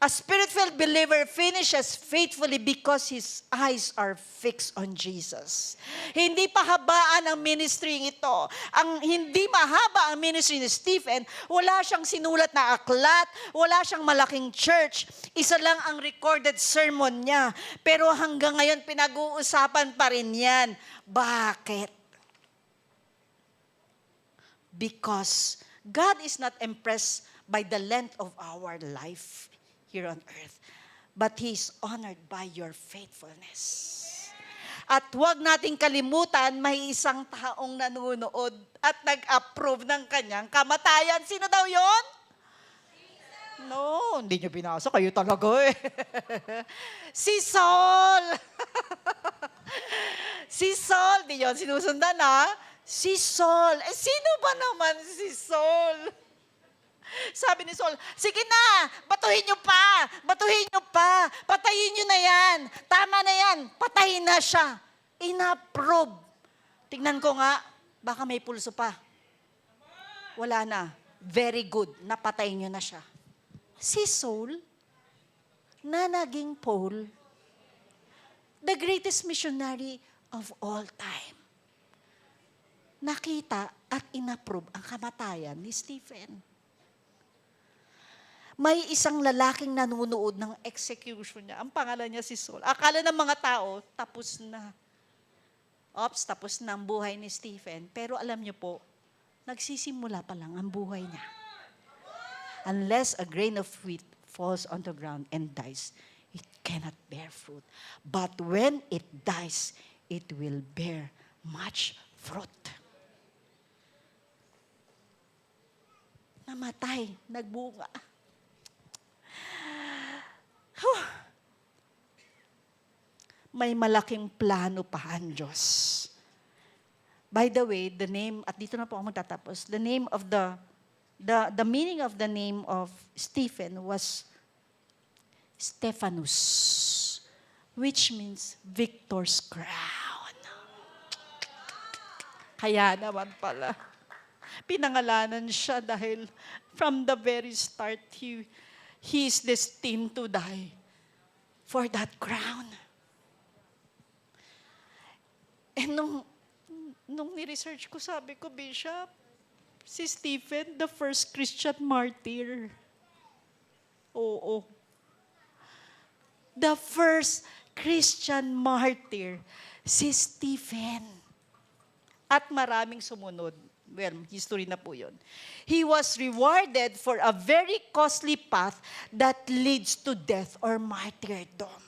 Speaker 6: a spirit-filled believer finishes faithfully because his eyes are fixed on Jesus. Hindi pahabaan ang ministry ito. Ang hindi mahaba ang ministry ni Stephen, wala siyang sinulat na aklat, wala siyang malaking church. Isa lang ang recorded sermon niya. Pero hanggang ngayon, pinag-uusapan pa rin yan. Bakit? Because God is not impressed by the length of our life here on earth, but He is honored by your faithfulness. At huwag nating kalimutan, may isang taong nanunood at nag-approve ng kanyang kamatayan. Sino daw yon? No, hindi nyo binasa. Kayo talaga eh. Si Saul. Si Saul. Di yun sinusundan ha? Si Saul. Eh, sino ba naman si Saul? Sabi ni Saul, sige na, batuhin nyo pa, patayin nyo na yan, tama na yan, patayin na siya. Inapprove. Tingnan ko nga, baka may pulso pa. Wala na. Very good, napatayin nyo na siya. Si Saul, na naging Paul, the greatest missionary of all time, nakita at inapprove ang kamatayan ni Stephen. May isang lalaking nanunood ng execution niya. Ang pangalan niya si Saul. Akala ng mga tao, tapos na. Ops, tapos na ang buhay ni Stephen. Pero alam niyo po, nagsisimula pa lang ang buhay niya. Unless a grain of wheat falls on the ground and dies, it cannot bear fruit. But when it dies, it will bear much fruit. Namatay, nagbunga. May malaking plano pa ang Diyos. By the way, the name, at dito na po ako magtatapos, the name of the meaning of the name of Stephen was Stephanus, which means victor's crown. Kaya naman pala, pinangalanan siya dahil from the very start, he is destined to die for that crown. And nung ni-research ko, sabi ko, Bishop, Si Stephen, the first Christian martyr. Oo. The first Christian martyr, si Stephen. At maraming sumunod. Well, history na po yun. He was rewarded for a very costly path that leads to death or martyrdom.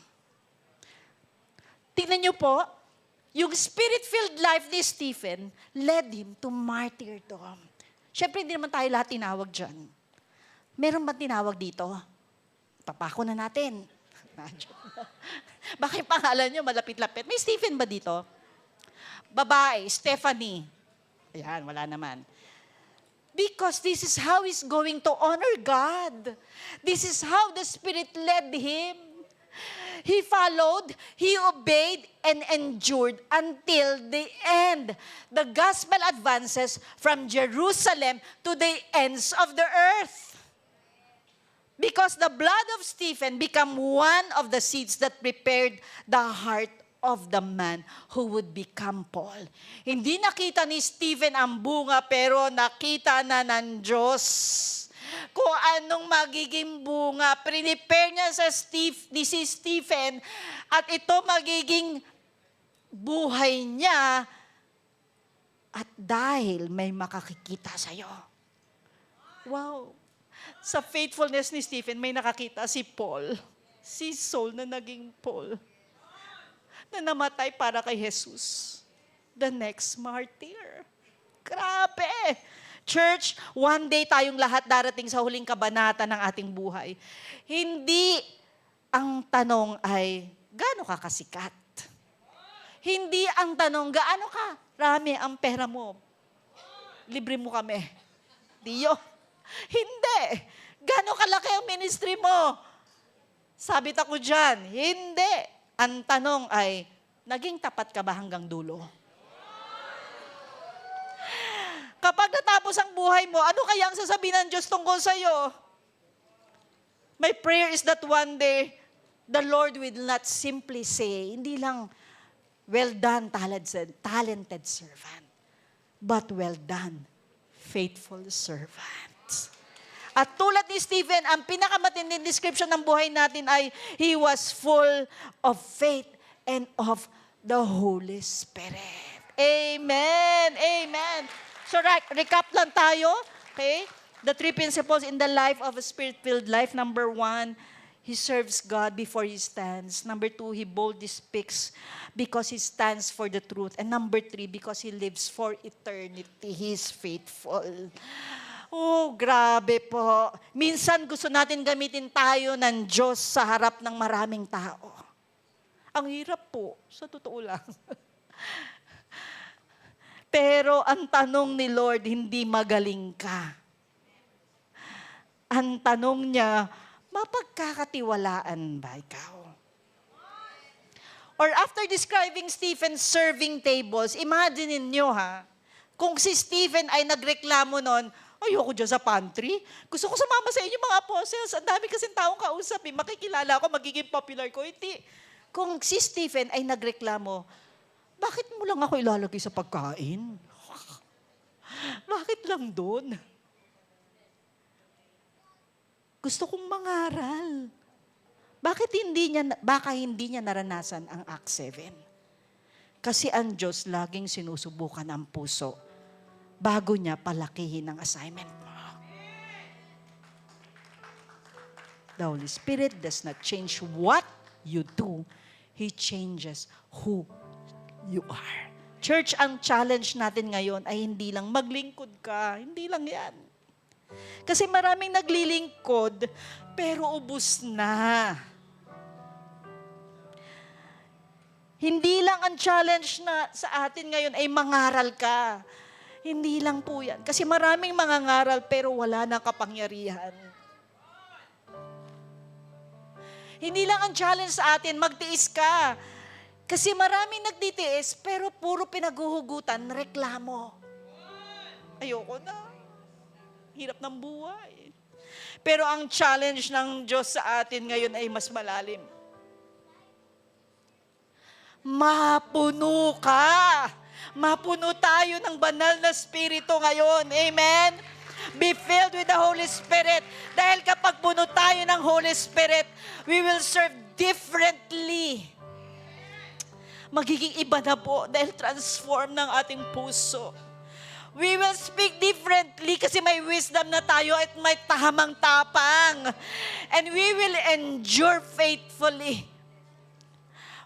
Speaker 6: Tingnan niyo po, yung spirit-filled life ni Stephen led him to martyrdom. Siyempre, hindi naman tayo lahat tinawag dyan. Meron ba tinawag dito? Papako na natin. Baka yung pangalan nyo malapit-lapit. May Stephen ba dito? Babae, Stephanie. Ayan, wala naman. Because this is how he's going to honor God. This is how the Spirit led him. He followed, he obeyed, and endured until the end. The gospel advances from Jerusalem to the ends of the earth. Because the blood of Stephen became one of the seeds that prepared the heart of the man who would become Paul. Hindi nakita ni Stephen ang bunga, pero nakita na ng Diyos kung anong magiging bunga. Prepare niya ni si Stephen, at ito magiging buhay niya, at dahil may makakikita sa'yo. Wow! Sa faithfulness ni Stephen, may nakakita si Paul. Si Saul na naging Paul. Na namatay para kay Jesus. The next martyr. Grabe! Church, one day tayong lahat darating sa huling kabanata ng ating buhay. Hindi ang tanong ay, gaano ka kasikat? Hindi ang tanong, gaano ka rami ang pera mo? Libre mo kami. Diyo. Hindi. Gaano kalaki ang ministry mo? Sabit ako dyan. Hindi. Ang tanong ay, naging tapat ka ba hanggang dulo? Kapag natapos ang buhay mo, ano kaya ang sasabihin ng Diyos tungkol sa'yo? My prayer is that one day, the Lord will not simply say, hindi lang, well done, talented servant, but well done, faithful servant. At tulad ni Stephen, ang pinakamatinding description ng buhay natin ay, he was full of faith and of the Holy Spirit. Amen! Amen! So, recap lang tayo. Okay? The three principles in the life of a spirit-filled life. Number 1, he serves God before he stands. Number 2, he boldly speaks because he stands for the truth. And number 3, because he lives for eternity. He is faithful. Oh, grabe po. Minsan gusto natin gamitin tayo ng Diyos sa harap ng maraming tao. Ang hirap po, sa totoo lang. Pero ang tanong ni Lord, hindi magaling ka. Ang tanong niya, mapagkakatiwalaan ba ikaw? Or after describing Stephen serving tables, imagine niyo kung si Stephen ay nagreklamo nun, ayoko dyan sa pantry. Gusto ko sumama sa inyo mga apostles. Ang dami kasing taong kausap. Makikilala ako, magiging popular ko. Hindi. Kung si Stephen ay nagreklamo, bakit mo lang ako ilalagay sa pagkain? Bakit lang doon? Gusto kong mangaral. Baka hindi niya naranasan ang Act 7? Kasi ang Diyos laging sinusubukan ang puso bago niya palakihin ang assignment mo. The Holy Spirit does not change what you do. He changes who you are. Church, ang challenge natin ngayon ay hindi lang maglingkod ka. Hindi lang yan. Kasi maraming naglilingkod, pero ubus na. Hindi lang ang challenge na sa atin ngayon ay mangaral ka. Hindi lang po yan. Kasi maraming mangangaral pero wala na kapangyarihan. Hindi lang ang challenge sa atin, magtiis ka. Kasi maraming nagtitiis pero puro pinaguhugutan, reklamo. Ayoko na. Hirap ng buhay. Pero ang challenge ng Diyos sa atin ngayon ay mas malalim. Mapuno ka Mapuno tayo ng banal na Espiritu ngayon. Amen? Be filled with the Holy Spirit. Dahil kapag puno tayo ng Holy Spirit, we will serve differently. Magiging iba na po dahil transform ng ating puso. We will speak differently kasi may wisdom na tayo at may tahamang tapang. And we will endure faithfully.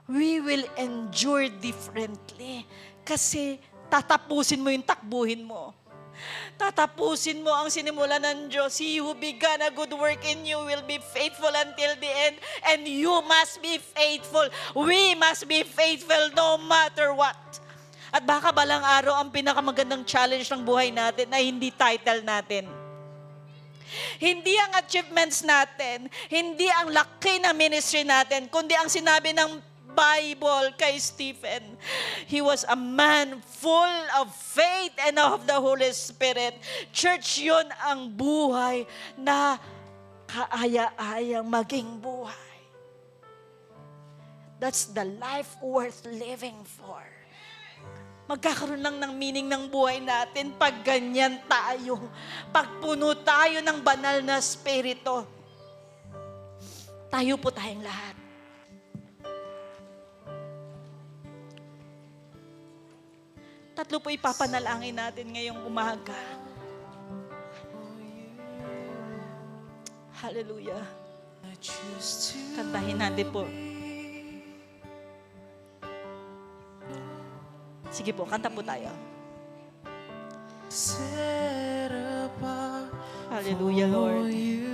Speaker 6: We will endure differently. Kasi tatapusin mo yung takbuhin mo. Tatapusin mo ang sinimulan ng Diyos. He who began a good work in you will be faithful until the end. And you must be faithful. We must be faithful no matter what. At baka balang araw ang pinakamagandang challenge ng buhay natin ay hindi title natin. Hindi ang achievements natin, hindi ang laki ng ministry natin, kundi ang sinabi ng Bible kay Stephen. He was a man full of faith and of the Holy Spirit. Church, yun ang buhay na kaaya-ayang maging buhay. That's the life worth living for. Magkakaroon lang ng meaning ng buhay natin pag ganyan tayo. Pag puno tayo ng banal na Espiritu. Tayo po tayong lahat. Tatlo po ipapanalangin natin ngayong umaga. Hallelujah. Kantahin natin po. Sige po, kanta po tayo.
Speaker 1: Set apart
Speaker 6: Hallelujah, Lord.
Speaker 1: you,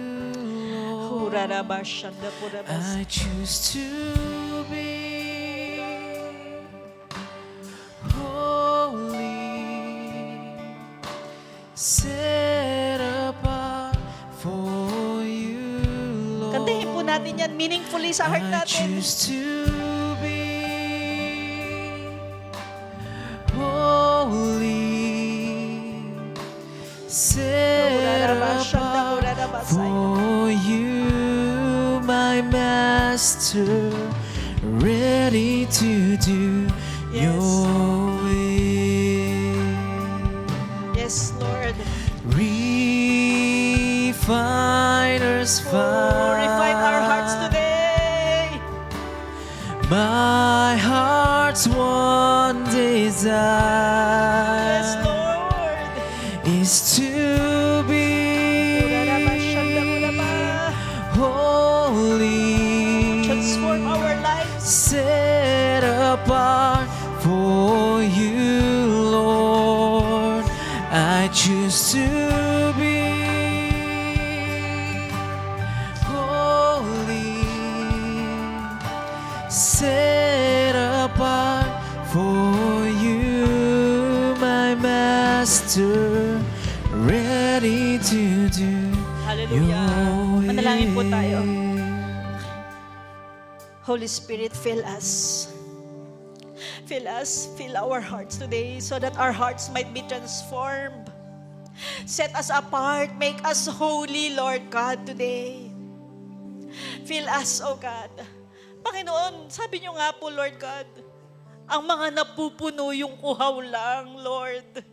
Speaker 1: Lord.
Speaker 6: Hurarabashandapurabas.
Speaker 1: I choose to be holy, set apart for you, Lord.
Speaker 6: Kantahin po natin yan meaningfully sa heart
Speaker 1: I
Speaker 6: natin.
Speaker 1: choose to be holy, set apart for you, my Master, ready to do
Speaker 6: Yes.
Speaker 1: your will.
Speaker 6: Yes, Lord.
Speaker 1: Refiner's fire.
Speaker 6: Refine our hearts today.
Speaker 1: My heart's one desire
Speaker 6: Yes, Lord.
Speaker 1: is to be holy,
Speaker 6: Transform our lives.
Speaker 1: set apart for you, Lord. I choose to be holy, set apart for you, my Master, ready to do
Speaker 6: Hallelujah.
Speaker 1: your
Speaker 6: Manalangin po
Speaker 1: will.
Speaker 6: tayo. Holy Spirit, fill us. Fill us, fill our hearts today so that our hearts might be transformed. Set us apart, make us holy, Lord God, today. Fill us, oh God. Panginoon, sabi niyo nga po, Lord God, ang mga napupuno yung uhaw lang, Lord.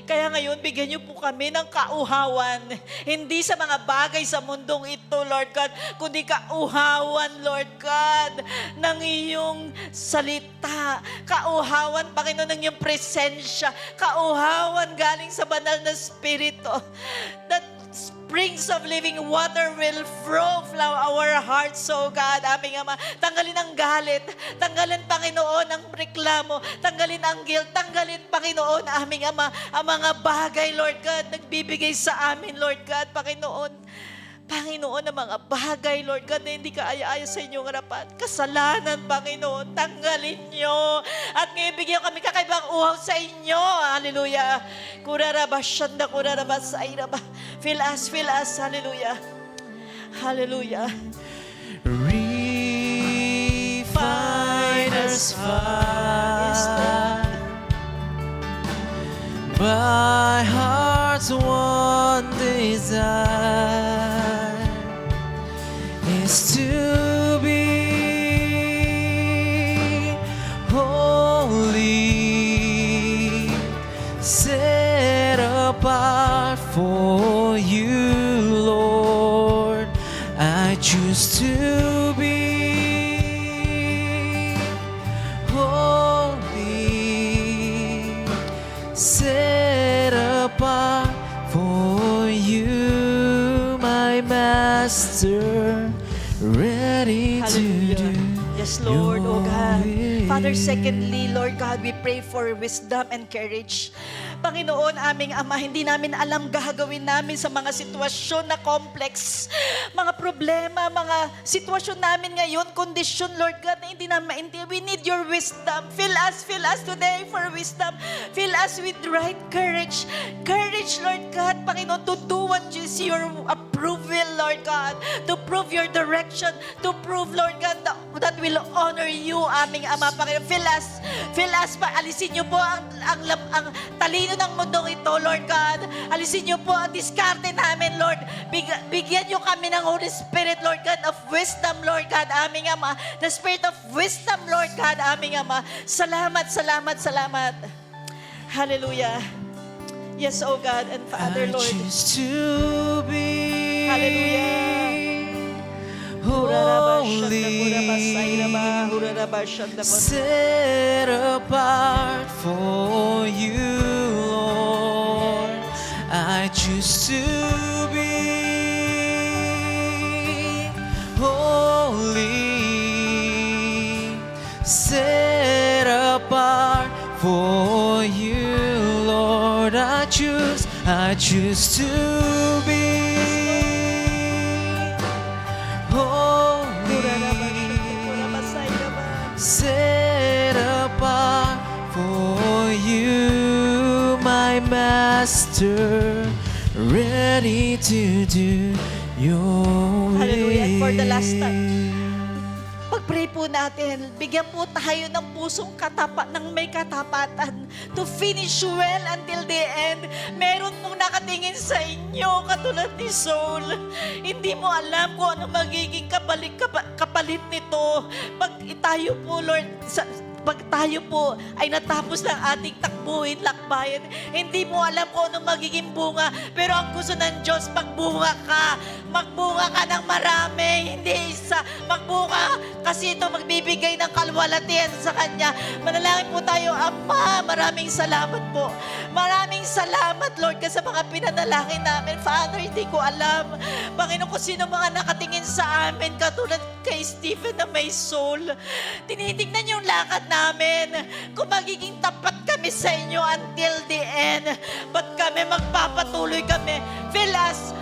Speaker 6: Kaya ngayon, bigyan niyo po kami ng kauhawan. Hindi sa mga bagay sa mundong ito, Lord God, kundi kauhawan, Lord God, ng iyong salita. Kauhawan, Panginoon, ng iyong presensya. Kauhawan galing sa banal na Espiritu. That springs of living water will flow from our hearts, oh God, aming Ama. Tanggalin ang galit. Tanggalin, Panginoon, ang reklamo. Tanggalin ang guilt. Tanggalin, Panginoon, aming Ama, ang mga bagay, Lord God, nagbibigay sa amin, Lord God, Panginoon. Panginoon, ang mga bagay, Lord God, na hindi kaaya-aya sa inyong harapan. Kasalanan, Panginoon, tanggalin nyo. At ngayon, bigyan kami kakaibang uhaw sa inyo. Hallelujah. Kuraraba, shanda, kuraraba, sairaba. Fill us, hallelujah. Hallelujah.
Speaker 1: Refiner's fire. My heart's one desire is to be holy, choose to be holy, set apart for you, my Master, ready to do
Speaker 6: Yes, Lord, oh God.
Speaker 1: your
Speaker 6: Father,
Speaker 1: will.
Speaker 6: secondly, Lord God, we pray for wisdom and courage. Panginoon, aming Ama, hindi namin alam gagawin namin sa mga sitwasyon na complex, mga problema, mga sitwasyon namin ngayon, kondisyon, Lord God, na hindi namin maintindihan. We need your wisdom. Fill us today for wisdom. Fill us with right courage. Courage, Lord God, Panginoon, to do what is your approval, Lord God, to prove your direction, to prove, Lord God, that will honor you, aming Ama, Panginoon. Fill us pa. Alisin niyo po ang talino ng mundong ito, Lord God. Alisin niyo po ang diskarte namin, Lord. Bigyan niyo kami ng Holy Spirit, Lord God, of wisdom, Lord God, aming Ama. The Spirit of wisdom, Lord God, aming Ama. Salamat, salamat, salamat. Hallelujah. Yes, oh God and Father,
Speaker 1: I
Speaker 6: Lord.
Speaker 1: choose to be
Speaker 6: Hallelujah.
Speaker 1: holy, set apart for you, Lord. I choose to be holy, set apart for you, Lord. I choose to be set apart for you, my Master, ready to do your will.
Speaker 6: Hallelujah. And for the last time, pag-pray po natin, bigyan po tayo ng pusong ng may katapatan to finish well until the end. Meron pong nakatingin sa inyo katulad ni Saul. Hindi mo alam kung ano magiging kapalit nito. Pag tayo po, Lord, pag tayo po ay natapos ng ating takbuhin, lakbayan, hindi mo alam kung anong magiging bunga. Pero ang gusto ng Diyos, magbunga ka ng marami, hindi isa. Magbunga kasi ito magbibigay ng kalwalatian sa Kanya. Manalangin po tayo, Ama, maraming salamat po. Maraming salamat, Lord, kasi sa mga pinanalangin namin. Father, hindi ko alam, Panginoon, kung sino mga nakatingin sa amin, katulad kay Stephen na may soul. Tinitignan yung lakad namin, kung magiging tapat kami sa inyo until the end. Ba't kami magpapatuloy kami? Fill us,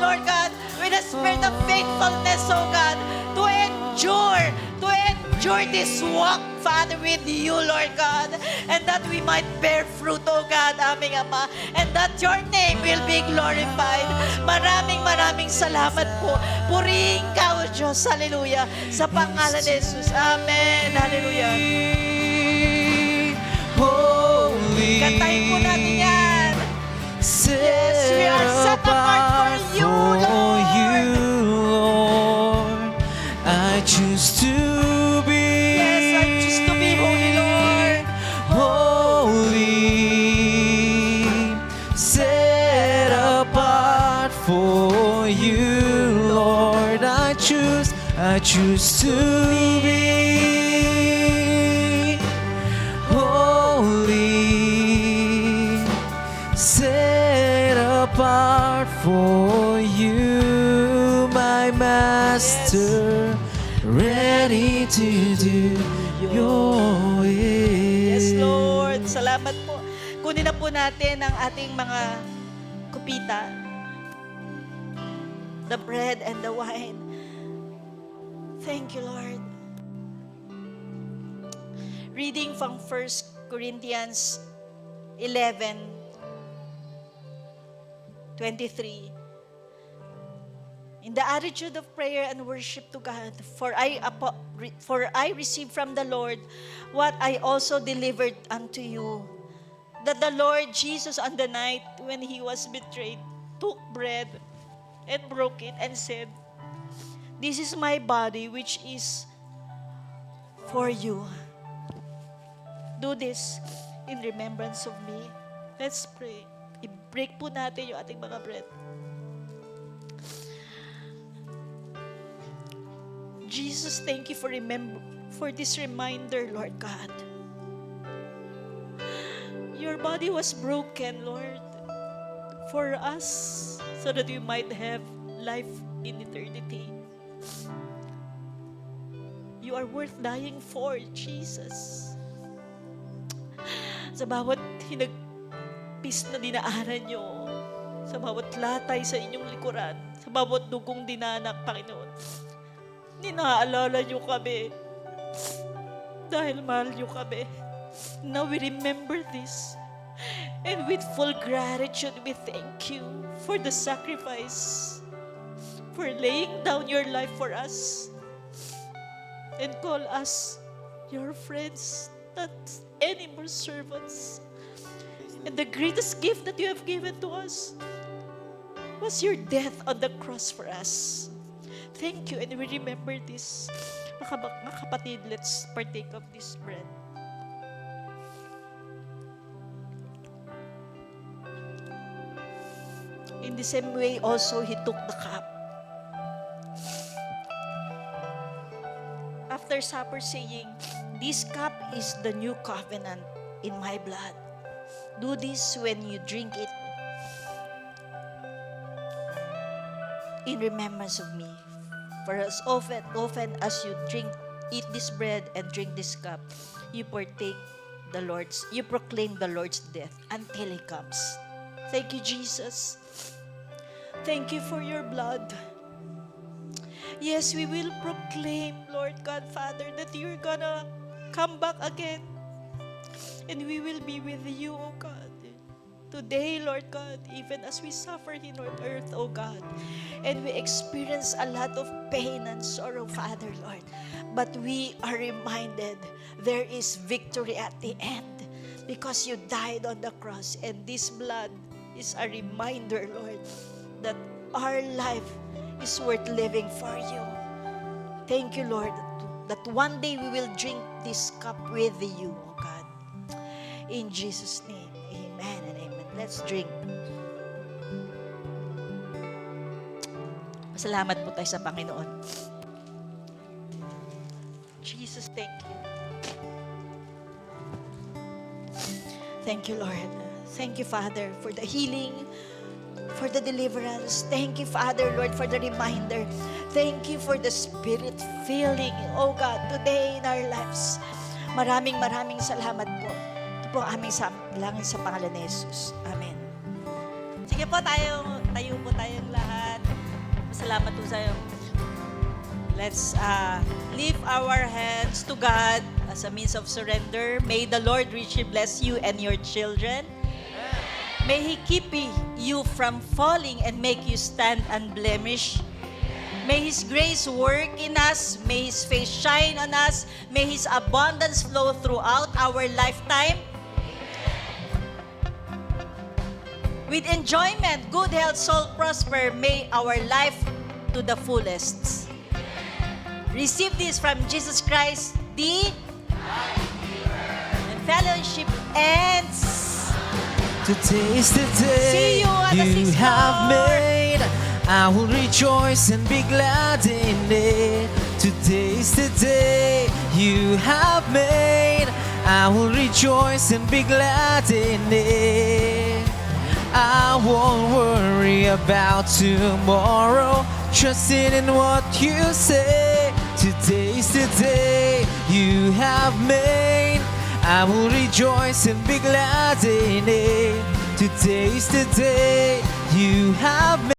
Speaker 6: Lord God, with a spirit of faithfulness, oh God, to endure this walk, Father, with you, Lord God, and that we might bear fruit, oh God, aming Ama, and that your name will be glorified. Maraming salamat po. Purihin ka, O Diyos, hallelujah, sa pangalan ni Jesus. Amen, hallelujah.
Speaker 1: Holy,
Speaker 6: Kantahin po natin yan.
Speaker 1: set
Speaker 6: we are set apart for you, Lord.
Speaker 1: Lord. I choose to be.
Speaker 6: Yes, I choose to be holy, Lord.
Speaker 1: Holy, set apart for you, Lord. I choose to be holy, set apart for you, my Master, ready to do your will.
Speaker 6: Yes, Lord. Salamat po. Kunin na po natin ang ating mga kupita, the bread and the wine. Thank you, Lord. Reading from 1 Corinthians 11:23. In the attitude of prayer and worship to God, for I received from the Lord what I also delivered unto you, that the Lord Jesus on the night when he was betrayed took bread and broke it and said, "This is my body which is for you. Do this in remembrance of me." Let's pray. I-break po natin yung ating mga bread. Jesus, thank you for this reminder, Lord God. Your body was broken, Lord, for us so that we might have life in eternity. You are worth dying for, Jesus. Sa bawat hinagpis na dinaanan nyo, sa bawat latay sa inyong likuran, sa bawat dugong dinanak, Panginoon, ninaalala nyo kami dahil mahal nyo kami. Now we remember this. And with full gratitude, we thank you for the sacrifice, for laying down your life for us, and call us your friends, not any more servants. And the greatest gift that you have given to us was your death on the cross for us. Thank you, and we remember this. Mga kapatid, let's partake of this bread. In the same way, also, He took the cup. After supper, saying, "This cup is the new covenant in my blood. Do this when you drink it in remembrance of me. For as often as you eat this bread and drink this cup, you proclaim the Lord's death until He comes." Thank you, Jesus. Thank you for your blood. Yes, we will proclaim, Lord God, Father, that you're gonna come back again. And we will be with you, O God. Today, Lord God, even as we suffer here on earth, O God, and we experience a lot of pain and sorrow, Father, Lord, but we are reminded there is victory at the end because you died on the cross, and this blood is a reminder, Lord, that our life is worth living for you. Thank you, Lord, that one day we will drink this cup with you, O God. In Jesus' name, amen and amen. Let's drink. Salamat po tayo sa Panginoon. Jesus, thank you. Thank you, Lord. Thank you, Father, for the healing, for the deliverance. Thank you, Father, Lord, for the reminder. Thank you for the Spirit filling, oh God, today in our lives. Maraming salamat po. Ito po ang aming langin sa pangalan ni Jesus. Amen. Sige po, tayo po tayong lahat. Salamat po sa'yo. Let's lift our hands to God as a means of surrender. May the Lord richly bless you and your children. May He keep you from falling and make you stand unblemished. May His grace work in us. May His face shine on us. May His abundance flow throughout our lifetime. With enjoyment, good health, soul prosper, may our life to the fullest. Receive this from Jesus Christ, the fellowship ends.
Speaker 1: Today is the day
Speaker 6: See you at the
Speaker 1: you
Speaker 6: sixth
Speaker 1: have
Speaker 6: floor.
Speaker 1: made. I will rejoice and be glad in it. Today is the day you have made. I will rejoice and be glad in it. I won't worry about tomorrow, trusting in what you say. Today is the day you have made. I will rejoice and be glad in it. Today is the day you have made.